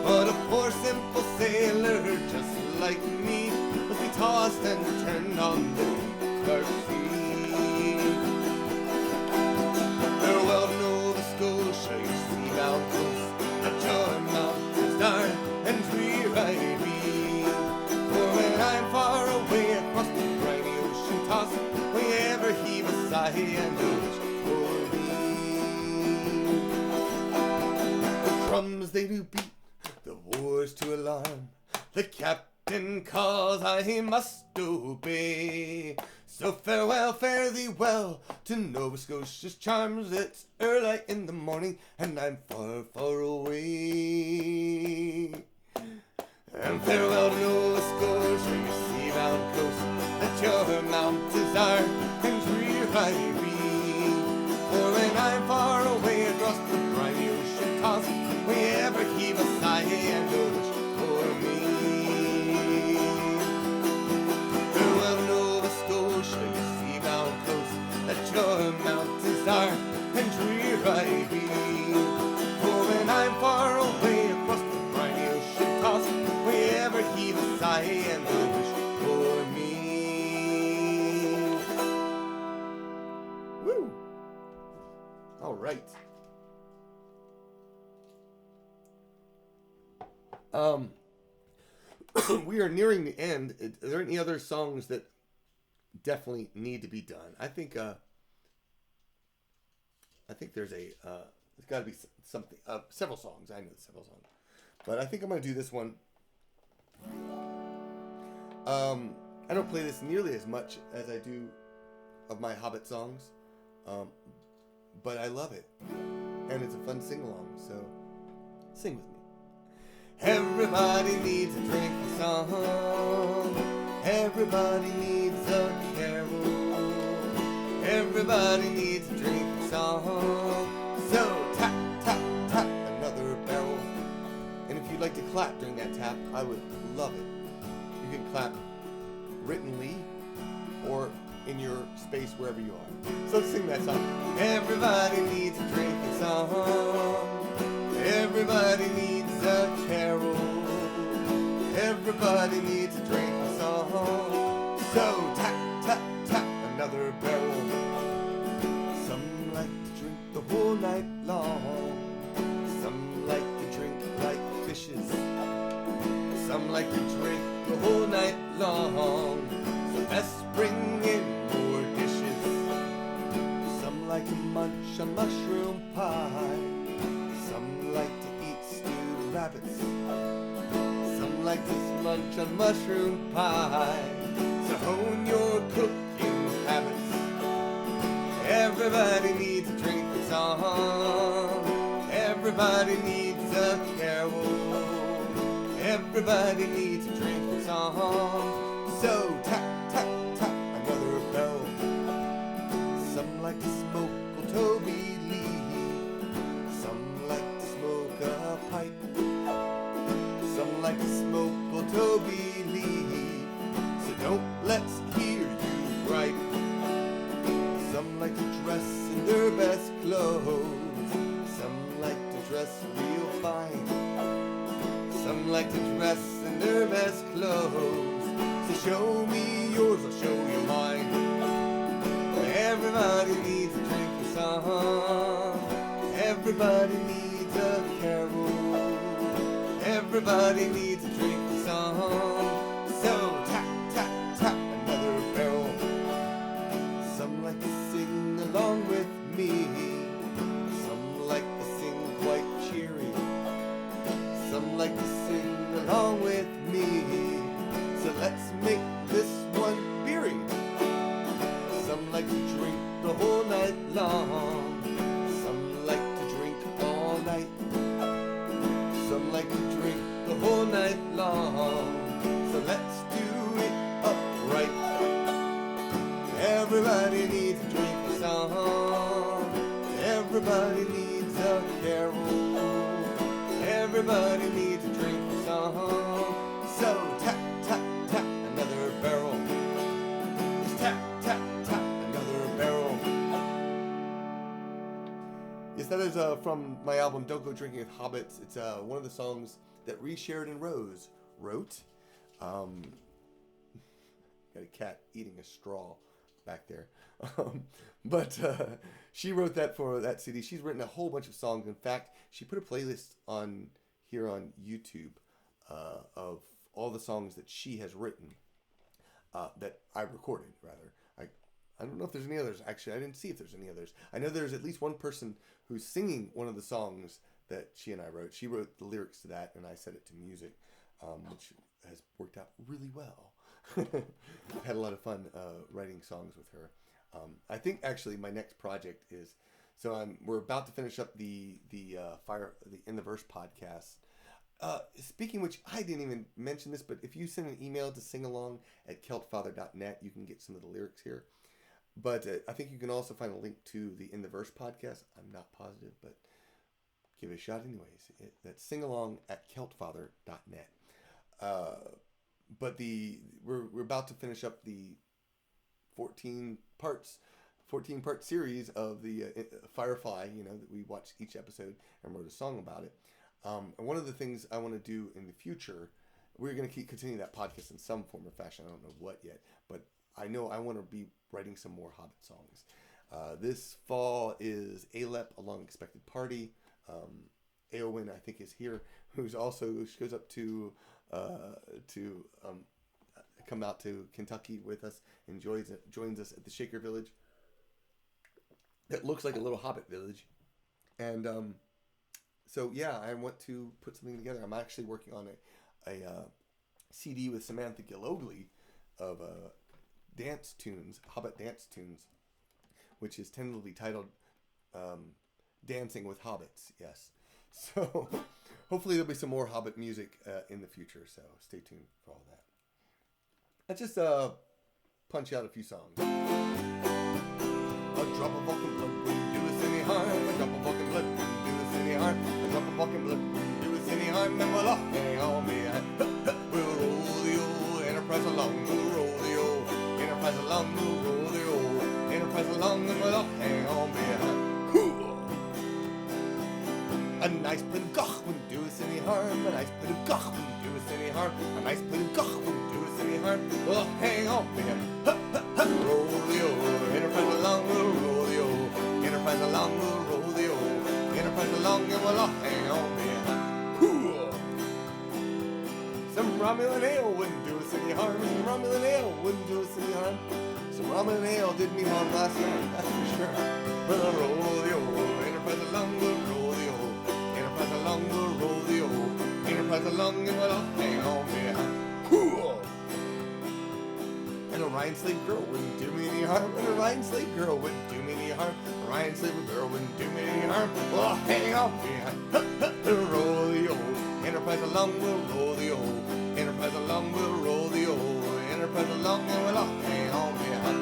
But a poor simple sailor just like me must be tossed and turned on the deep dark sea. Farewell, Nova Scotia, you sea-bound coast. Let your mountains dark and drear I be. For when I'm far away across the briny ocean toss, will you ever heave a sigh and a wish for me? The drums they do beat, the war's to alarm. The captain calls, I must obey. So farewell, fare thee well to Nova Scotia's charms. It's early in the morning and I'm far, far away. And farewell to Nova Scotia, your sea-bound coast. Let your mountains dark and drear I be. For when I'm far away across the briny ocean toss, will you ever heave a sigh and a wish for me? Farewell, Nova Scotia, your sea-bound coast. Let your mountains dark and drear I be. For when I'm far away across the briny ocean toss, will you ever heave a sigh and a wish for me? Woo! All right. We are nearing the end. Are there any other songs that definitely need to be done? I think there's there's got to be something. Several songs. I know several songs, but I think I'm gonna do this one. I don't play this nearly as much as I do of my Hobbit songs, but I love it, and it's a fun sing-along. So, sing with me. Everybody needs a drinking song. Everybody needs a carol. Everybody needs a drinking song. So tap, tap, tap another barrel. And if you'd like to clap during that tap, I would love it. You can clap writtenly or in your space wherever you are. So let's sing that song. Everybody needs a drinking song. Everybody needs a carol. Everybody needs a drinking song. So tap, tap, tap another barrel. Some like to drink the whole night long. Some like to drink like fishes. Some like to drink the whole night long. So let's bring in more munch on mushroom pie. Some like to eat stewed rabbits. Some like to munch on mushroom pie. So hone your cooking habits. Everybody needs a drinking song. Everybody needs a carol. Everybody needs a drinking song. So tap, tap, tap another bell. Some like to smoke Old Toby Lee. Some like to smoke a pipe. Some like to smoke Old Toby Lee. So don't let's hear you gripe. Some like to dress in their best clothes. Some like to dress real fine. Some like to dress in their best clothes. So show me yours, I'll show you mine. Everybody needs a drinking song. Everybody needs a carol. Everybody needs a drinking song. So tap, tap, tap another barrel. Some like to sing along with me. Some like to sing quite cheery. Some like to sing along with me. So let's make this one beery. Some like to drink the whole night long. Some like to drink all night. Some like to drink the whole night long. So let's do it upright. Everybody needs a drinking song. Everybody needs a carol. Everybody needs a drinking song. So tap, tap, tap another barrel. Just tap, tap, tap another barrel. Yes, that is from my album Don't Go Drinking with Hobbits. It's one of the songs that Ree Sheridan Rose wrote. Got a cat eating a straw back there. But she wrote that for that CD. She's written a whole bunch of songs. In fact, she put a playlist on here on YouTube of all the songs that she has written, that I recorded, rather. I don't know if there's any others. Actually, I didn't see if there's any others. I know there's at least one person who's singing one of the songs that she and I wrote. She wrote the lyrics to that, and I set it to music, which has worked out really well. I've had a lot of fun writing songs with her. I think actually my next project is, we're about to finish up the In the Verse podcast. Speaking of which, I didn't even mention this, but if you send an email to singalong@celtfather.net, you can get some of the lyrics here. But I think you can also find a link to the In the Verse podcast. I'm not positive, but give it a shot anyways. That's singalong@celtfather.net. But we're about to finish up the 14-part series of the Firefly, that we watched each episode and wrote a song about it. And one of the things I want to do in the future, we're going to continue that podcast in some form or fashion. I don't know what yet, but I know I want to be writing some more Hobbit songs. This fall is Alep, A Long Expected Party. Eowyn, I think, is here, she goes up to come out to Kentucky with us and joins us at the Shaker Village. It looks like a little Hobbit village. And so yeah, I want to put something together. I'm actually working on a CD with Samantha Gillogly of dance tunes, Hobbit dance tunes, which is tentatively titled Dancing with Hobbits. Yes. So hopefully there'll be some more Hobbit music in the future. So stay tuned for all that. Let's just punch out a few songs. A drop of fucking blood wouldn't do us any harm. A drop of fucking blood wouldn't do us any harm. A drop of fucking blood wouldn't do us any harm. And we'll all hang on behind. We'll roll the old Enterprise along. We'll roll the old Enterprise along. We'll roll the old Enterprise along. And we'll all hang on behind. A nice bit of gach wouldn't do us any harm. A nice bit of gach wouldn't do us any harm. A nice bit of gach wouldn't do us any harm. We'll hang on behind. Roll the old Enterprise along. We'll roll the old Enterprise along. We'll roll the old Enterprise along. And we'll all hang on behind. Some Romulan ale wouldn't do us any harm. Some Romulan ale wouldn't do us any harm. Some ramen and ale did me harm last night, that's for sure. Well, roll the old Enterprise along, we'll roll the old Enterprise along, we'll roll the old Enterprise along, and we'll all hang on behind. And a Ryan slave girl wouldn't do me any harm. And a Ryan slave girl wouldn't do me any harm. A Ryan slave girl wouldn't do me any harm. Well, I'll hang on behind. Roll the old Enterprise along, we'll roll the old Enterprise along, we'll roll the old Enterprise along, and we'll all hang on behind.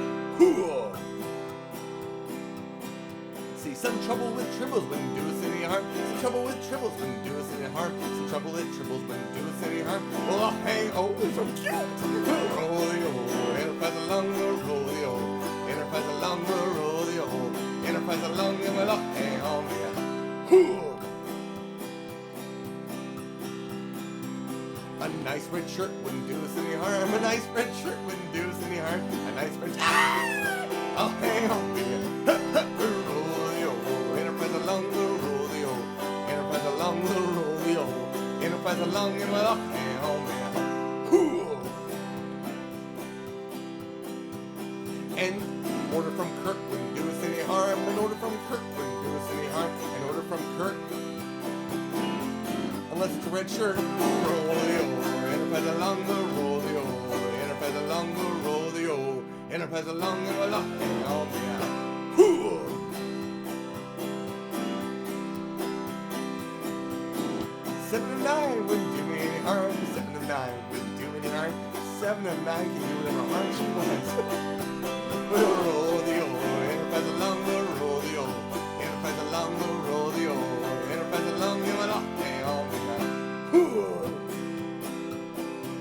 See, some trouble with tribbles wouldn't do us any harm. Some trouble with tribbles wouldn't do us any harm. Some trouble with tribbles wouldn't do us any harm. Well, I'll hang on. It's so cute. Roll the old Enterprise along, we'll roll the old Enterprise along, we'll roll the old Enterprise along, and we'll all hang on behind. A nice red shirt wouldn't do us any harm. A nice red shirt wouldn't do us any harm. A nice red shirt. I'll hang on behind. Roll the old Enterprise along, we'll roll the old Enterprise along, we'll roll the old Enterprise along, and we'll all hang on behind. An order from Kirk wouldn't do us any harm. An order from Kirk wouldn't do us any harm. An order from Kirk, unless it's a red shirt. Roll the old Enterprise along, we'll roll the old Enterprise along, we'll roll the old Enterprise along, and we'll all hang on behind. 7 of 9 wouldn't do me any harm. 7 of 9 wouldn't do me any harm. 7 of 9 can do whatever harm she wants. We'll roll the old Enterprise along, we'll roll the old Enterprise along, we'll roll the old Enterprise along, and we'll all hang on behind.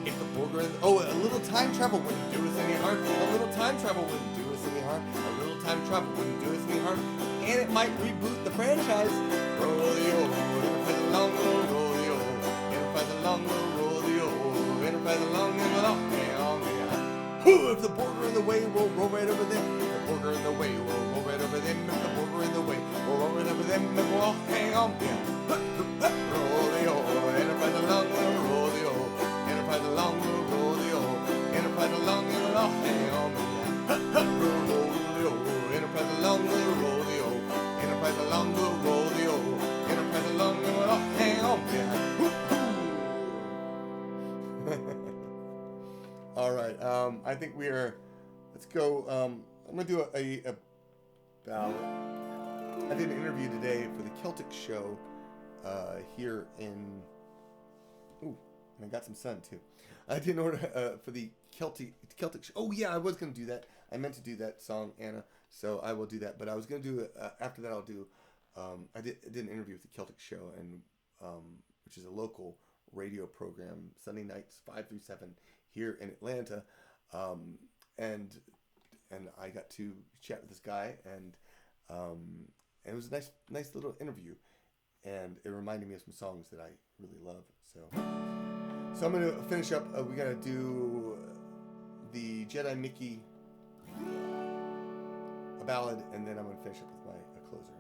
If the Borger, a little time travel wouldn't do us any harm. A little time travel wouldn't do us any harm. A little time travel wouldn't do us any harm. And it might reboot the franchise. Roll the old Enterprise along, we'll roll the old Enterprise along, we'll roll the old Enterprise along, and we'll all hang on behind. If the Borger in the way, we'll roll right over them. If the Borger in the way, we'll roll right over them. If the Borger in the way, we'll roll right over them, and we'll all hang on behind. Roll the old Enterprise along, we'll roll the old Enterprise along, we'll roll the old Enterprise along, and we'll all hang on behind. Roll the old Enterprise along, we'll roll the old Enterprise along, we'll roll the old Enterprise along, and we'll all hang on behind. All right, I think we are. Let's go. I'm gonna do a ballad. I did an interview today for the Celtic show here in. Ooh, and I got some sun too. I did an order for the Celtic show. Oh yeah, I was gonna do that. I meant to do that song, Anna. So I will do that. But I was gonna do after that. I'll do. I did an interview with the Celtic show, and which is a local radio program, Sunday nights 5 through 7 here in Atlanta, and I got to chat with this guy, and it was a nice little interview, and it reminded me of some songs that I really love. So I'm gonna finish up. We gotta do the Jedi Mickey a ballad, and then I'm gonna finish up with my closer.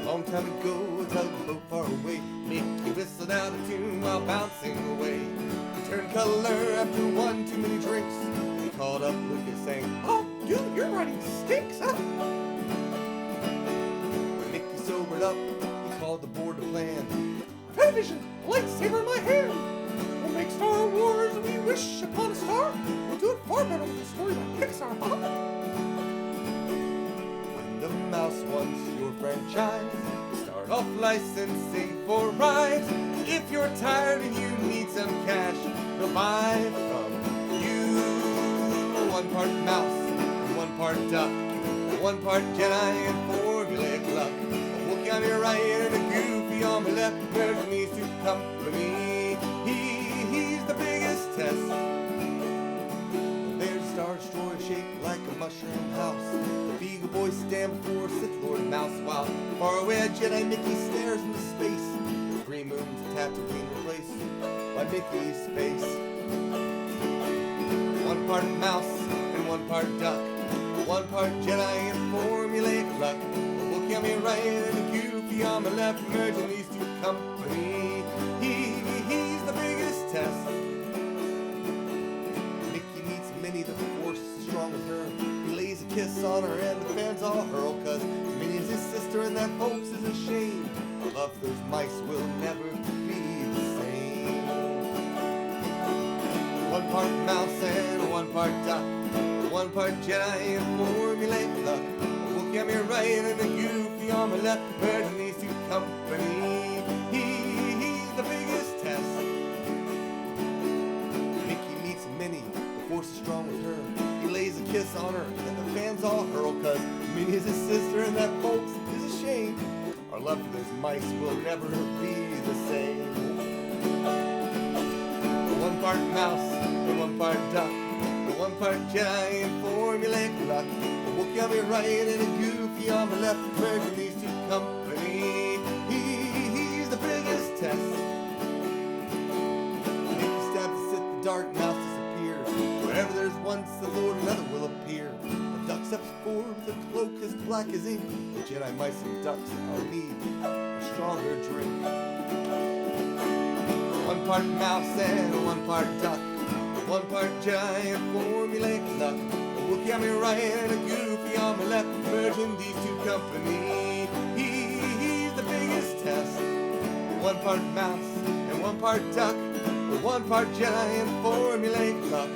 Long time ago, a tugboat far away, Mickey whistled out a tune while bouncing away. He turned color after one too many drinks. He called up Lucas saying, "Oh, dude, your writing stinks, huh?" When Mickey sobered up, he called the board to plan. "I've had a vision, a lightsaber in my hand. We'll make Star Wars and we wish upon a star. We'll do it far better with a story like Pixar, huh?" When the mouse wants your franchise, start off licensing for rides. If you're tired and you need some cash, they'll buy from you. 1 part mouse, 1 part duck, 1 part Jedi and formulaic luck. A Wookiee on your right and a Goofy on my left. Merging these two company. He's the biggest test. There's a Star Destroyer shaped like a mushroom house. The Beagle Boy stand before Sith Lord Mouse, while far away a Jedi Mickey stares into space. The green moon's a Tatooine replaced by Mickey's face. 1 part mouse and 1 part duck, 1 part Jedi and formulaic luck. A Wookiee on my right and a Goofy on my left, merging these two company. He's the biggest test. kiss on her and the fans all hurl, 'cause Minnie's his sister and that folks is ashamed. Our love for those mice will never be the same. One part mouse and one part duck, one part Jedi and formulaic luck. Look at me right and a goofy on my left, merging these two company. He's the biggest test. Mickey meets Minnie, the force is strong with her. He lays a kiss on her and the fans all hurl, 'cause Minnie is his sister and that folks is ashamed. Our love for those mice will never be the same. One part mouse and one part duck, one part Jedi and formulaic luck. Woke on me right and a goofy on my left, merging these two company. He's the biggest test. Mickey stabs us at the dark, mouse disappears. Wherever there's once the Lord, another will appear. A duck steps forward with a cloak as black as ink. The Jedi, mice, and ducks all need a stronger drink. One part mouse and one part duck, one part Jedi and formulaic luck. Look at me right and a goofy on my left, merging these two company. He's the biggest test. One part mouse and one part duck, one part Jedi and formulaic luck.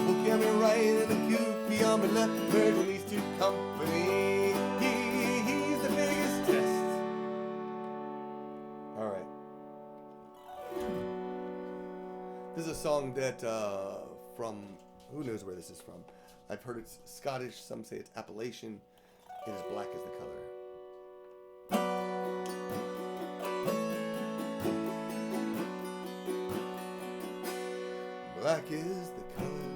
Look at me right and a goofy on my left, merging these two company. He's the biggest test. All right. This is a song that from, who knows where this is from. I've heard it's Scottish, some say it's Appalachian. It is Black is the Color. Black is the color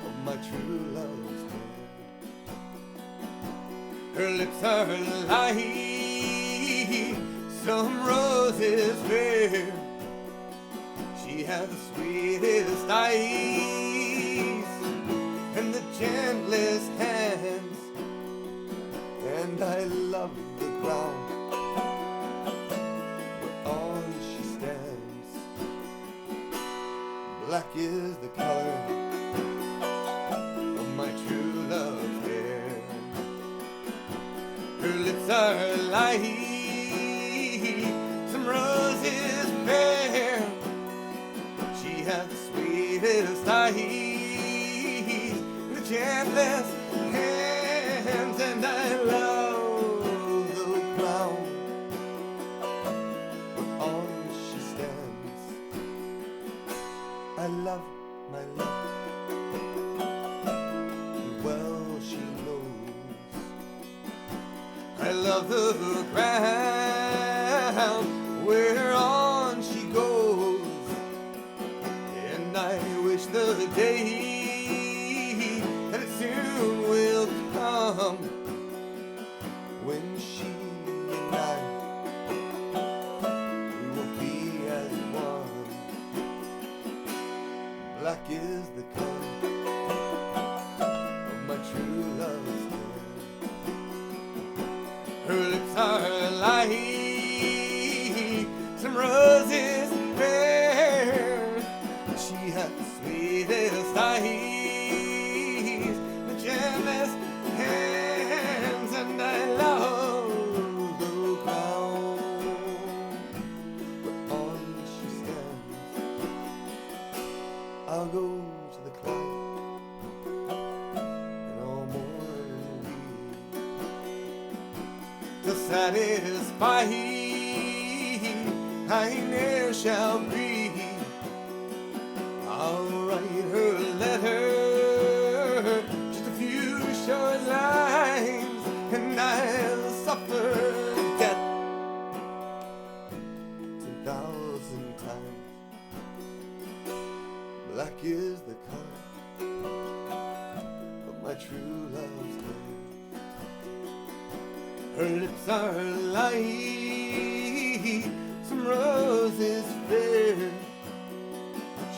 of my true love's hair. Her lips are light, some roses fair. She has the sweetest eyes and the gentlest hands, and I love the ground whereon she stands. Black is the color of my true love's hair. Her lips are light, some roses fair. She has the sweetest eyes, the gentlest hands, and I love the ground whereon she stands. I love my love, and well she knows. I love the ground whereon she goes, and I wish the day that it soon will come when she and I, we will be as one. Black is the color of my true love's hair. Her lips are light, some roses fair. She has the sweetest eyes, the gentlest hands, and I love the ground whereon she stands. I'll go to the cloud and all morning weep to satisfy I ne'er shall be. I'll write her a letter, just a few short lines, and I'll suffer death 10,000 times. Black is the color of my true love's hair. Her lips are light, some roses fair.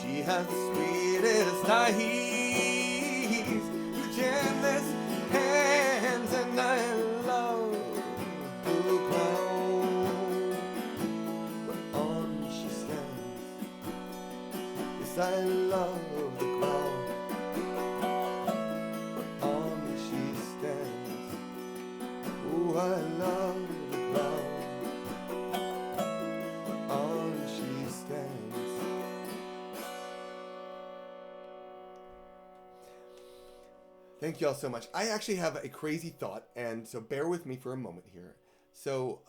She has the sweetest eyes, the gentlest hands, and I love the ground whereon she stands. Yes, I love the ground whereon Thank you all so much. I actually have a crazy thought, and so bear with me for a moment here. So,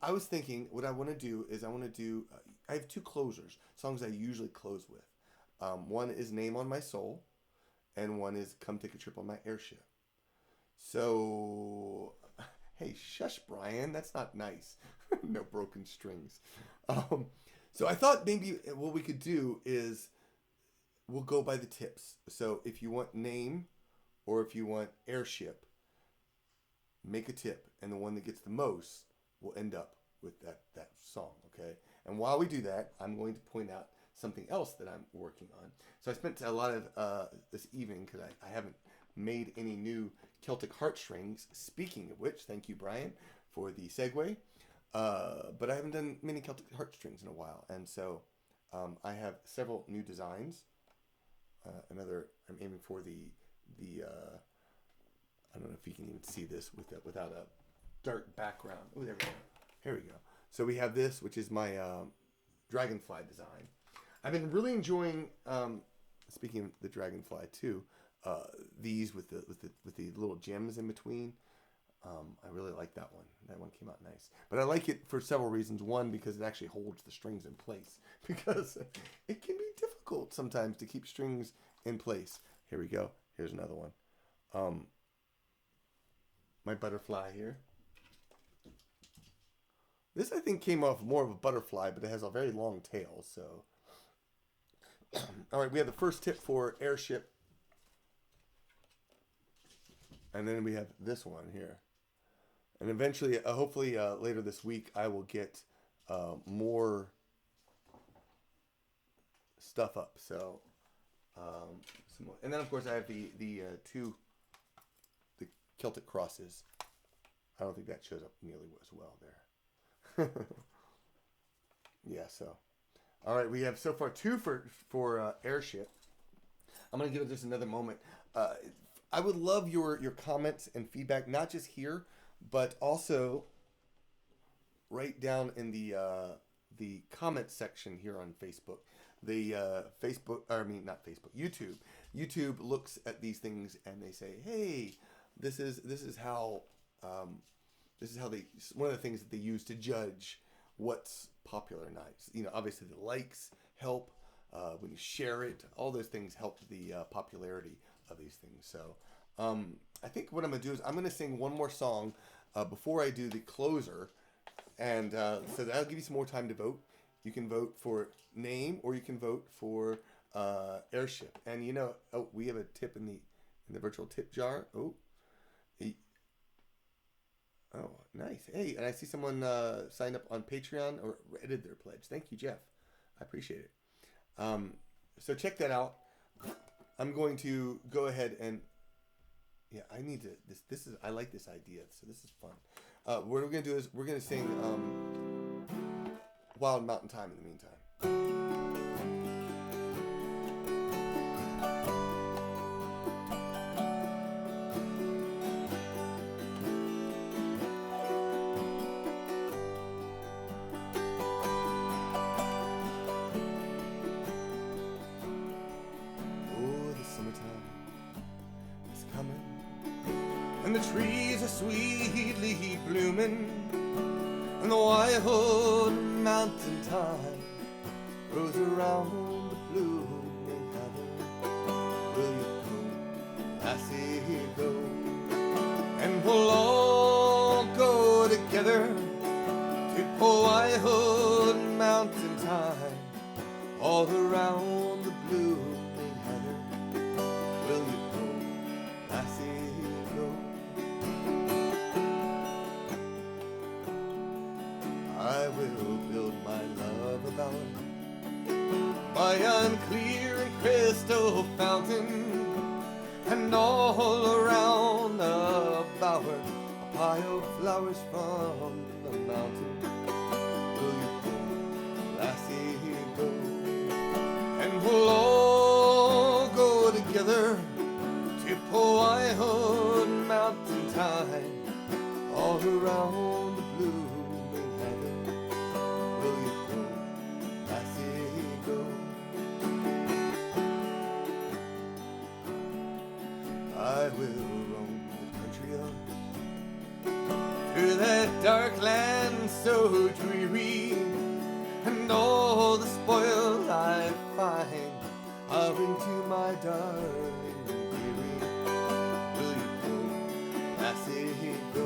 I was thinking what I want to do is I have two closers, songs I usually close with. One is Name on My Soul, and one is Come Take a Trip on My Airship. So, hey, shush, Brian, that's not nice. No broken strings. So I thought maybe what we could do is we'll go by the tips. So if you want Name or if you want Airship, make a tip, and the one that gets the most will end up with that song, okay? And while we do that, I'm going to point out something else that I'm working on. So I spent a lot of this evening, because I haven't made any new Celtic heartstrings. Speaking of which, thank you, Brian, for the segue. But I haven't done many Celtic heartstrings in a while, and so I have several new designs. I'm aiming for the I don't know if you can even see this without a dark background. Oh, there we go. Here we go. So we have this, which is my Dragonfly Design. I've been really enjoying, speaking of the Dragonfly too, these with the little gems in between. I really like that one. That one came out nice. But I like it for several reasons. One, because it actually holds the strings in place. Because it can be difficult sometimes to keep strings in place. Here we go. Here's another one. My butterfly here. This, I think, came off more of a butterfly, but it has a very long tail. So, all right, we have the first tip for Airship. And then we have this one here. And eventually, hopefully later this week, I will get more stuff up. So, some more. And then, of course, I have the Celtic crosses. I don't think that shows up nearly as well there. Yeah, so. All right, we have so far two for Airship. I'm going to give it just another moment. I would love your comments and feedback, not just here, but also right down in the comment section here on Facebook. The not Facebook, YouTube. YouTube looks at these things and they say, "Hey, this is how they, one of the things that they use to judge what's popular or not. You know, obviously the likes help. When you share it, all those things help the popularity of these things." So I think what I'm going to do is I'm going to sing one more song before I do the closer. And so that'll give you some more time to vote. You can vote for Name or you can vote for Airship. And you know, we have a tip in the virtual tip jar. Oh, nice. Hey, and I see someone signed up on Patreon or edited their pledge. Thank you, Jeff. I appreciate it. So check that out. I'm going to go ahead and I need to. I like this idea. So this is fun. What we're gonna do is we're gonna sing Wild Mountain Time in the meantime. And the trees are sweetly blooming, and the wild mountain thyme grows around the blooming heather. Will you go, lassie, go? And we'll all go together to poor wild mountain thyme all around the blooming heather. Will you go, lassie? I will build my love about by unclear and crystal fountain, and all around the bower a pile of flowers from the mountain. Will you go, lassie, go? And we'll all go together to poor wild mountain thyme all around the blue. O'er that dark land so dreary, and all the spoils I find, I'll bring to my darling dearie. Will you go, lassie, go?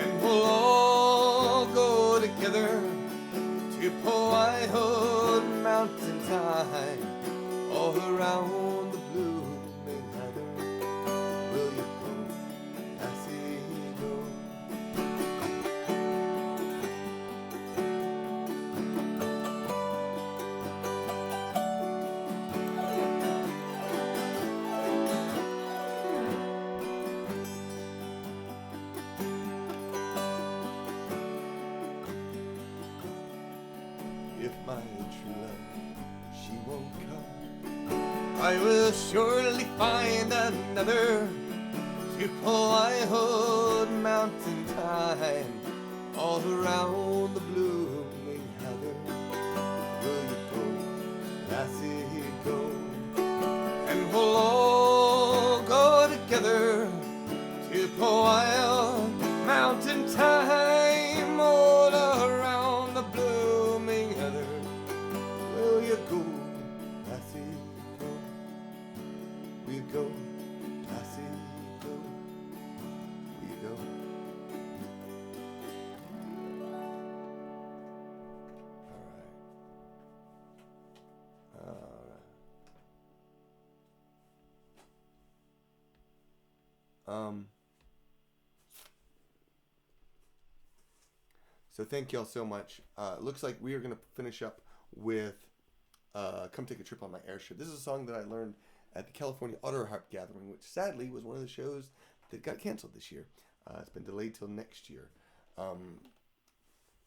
And we'll all go together to Wild Mountain Thyme, all around the blooming heather. Will you go, lassie, go? If my true love, she won't come, I will surely find another to Wild Mountain Thyme, all around the blooming heather. Will you go, lassie, go? And we'll all go together to Wild Mountain Thyme, all around the blooming heather. Will you go, lassie, go? Will you go, lassie, go? Will you go? All right. So thank y'all so much. Looks like we are going to finish up with Come Take a Trip on My Airship. This is a song that I learned at the California Auto Harp Gathering, which sadly was one of the shows that got canceled this year. It's been delayed till next year.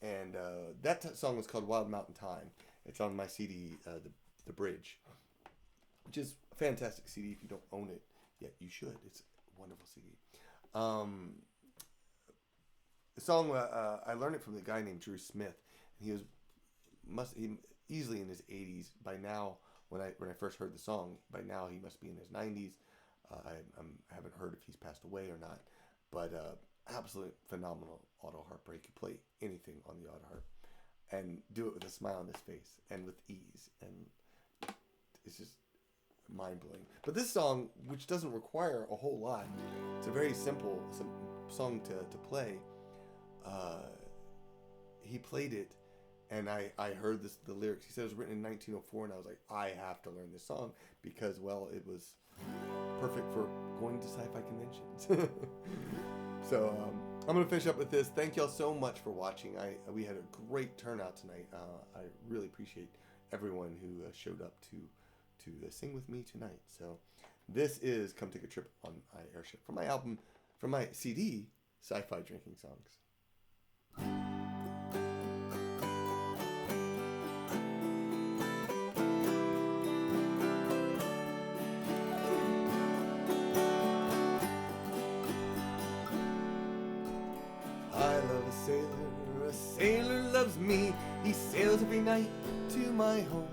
That song was called Wild Mountain Thyme. It's on my CD, The Bridge, which is a fantastic CD. If you don't own it yet, you should. It's a wonderful CD. The song, I learned it from the guy named Drew Smith. He easily in his 80s by now. When I first heard the song, by now he must be in his 90s. I haven't heard if he's passed away or not, but absolute phenomenal auto harper. He could play anything on the auto harp and do it with a smile on his face and with ease, and it's just mind blowing. But this song, which doesn't require a whole lot, it's a very simple song to play. He played it, and I heard the lyrics. He said it was written in 1904, and I was like, I have to learn this song because, well, it was perfect for going to sci-fi conventions. So I'm going to finish up with this. Thank y'all so much for watching. We had a great turnout tonight. I really appreciate everyone who showed up to sing with me tonight. So this is Come Take a Trip on My Airship from my album, from my CD, Sci-Fi Drinking Songs. A sailor loves me. He sails every night to my home.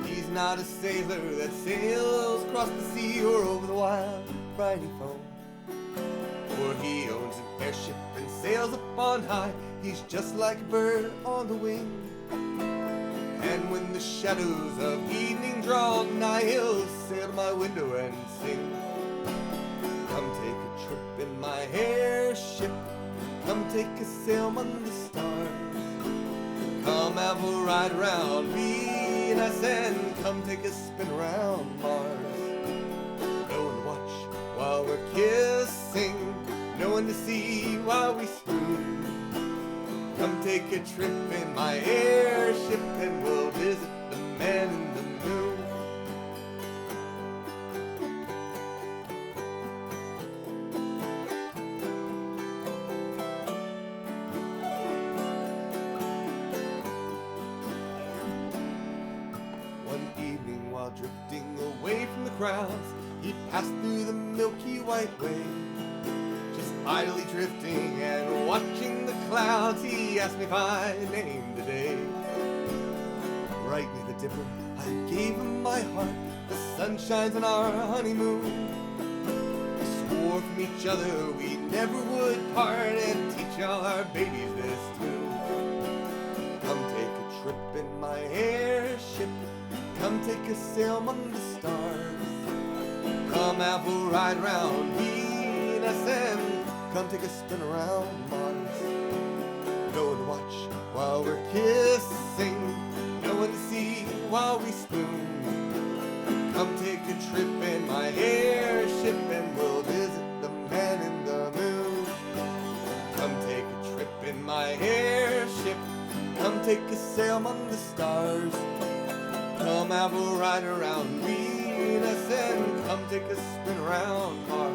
He's not a sailor that sails across the sea or over the wild briny foam. For he owns an airship and sails up on high. He's just like a bird on the wing. And when the shadows of evening draw nigh, he'll sail to my window and sing. Come take a trip in my airship. Come take a sail among the stars. Come have a ride around Venus and come take a spin around Mars. No one to watch while we're kissing, no one to see while we swoon. Come take a trip in my airship and we'll visit the man in the moon. Drifting away from the crowds, he passed through the milky white way. Just idly drifting and watching the clouds, he asked me if I named the day. Right near the dipper, I gave him my heart. The sun shines on our honeymoon. I swore from each other we never would part, and teach all our babies this too. Come take a trip in my airship, come take a sail among the stars. Come have a ride round Venus and come take a spin around Mars. No one to watch while we're kissing, no one to see while we spoon. Come take a trip in my airship and we'll visit the man in the moon. Come take a trip in my airship, come take a sail among the stars. Come have a ride around Venus and come take a spin around Mars.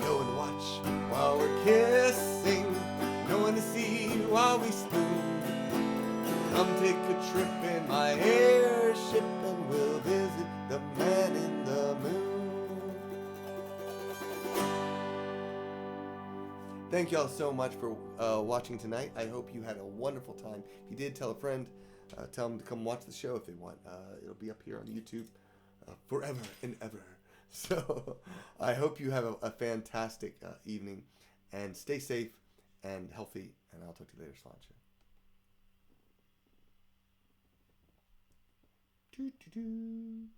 No one to watch while we're kissing, no one to see while we spoon. Come take a trip in my airship and we'll visit the man in the moon. Thank y'all so much for watching tonight. I hope you had a wonderful time. If you did, tell a friend. Tell them to come watch the show if they want. It'll be up here on YouTube forever and ever. So I hope you have a fantastic evening, and stay safe and healthy, and I'll talk to you later, Sláinte. Do, do, do.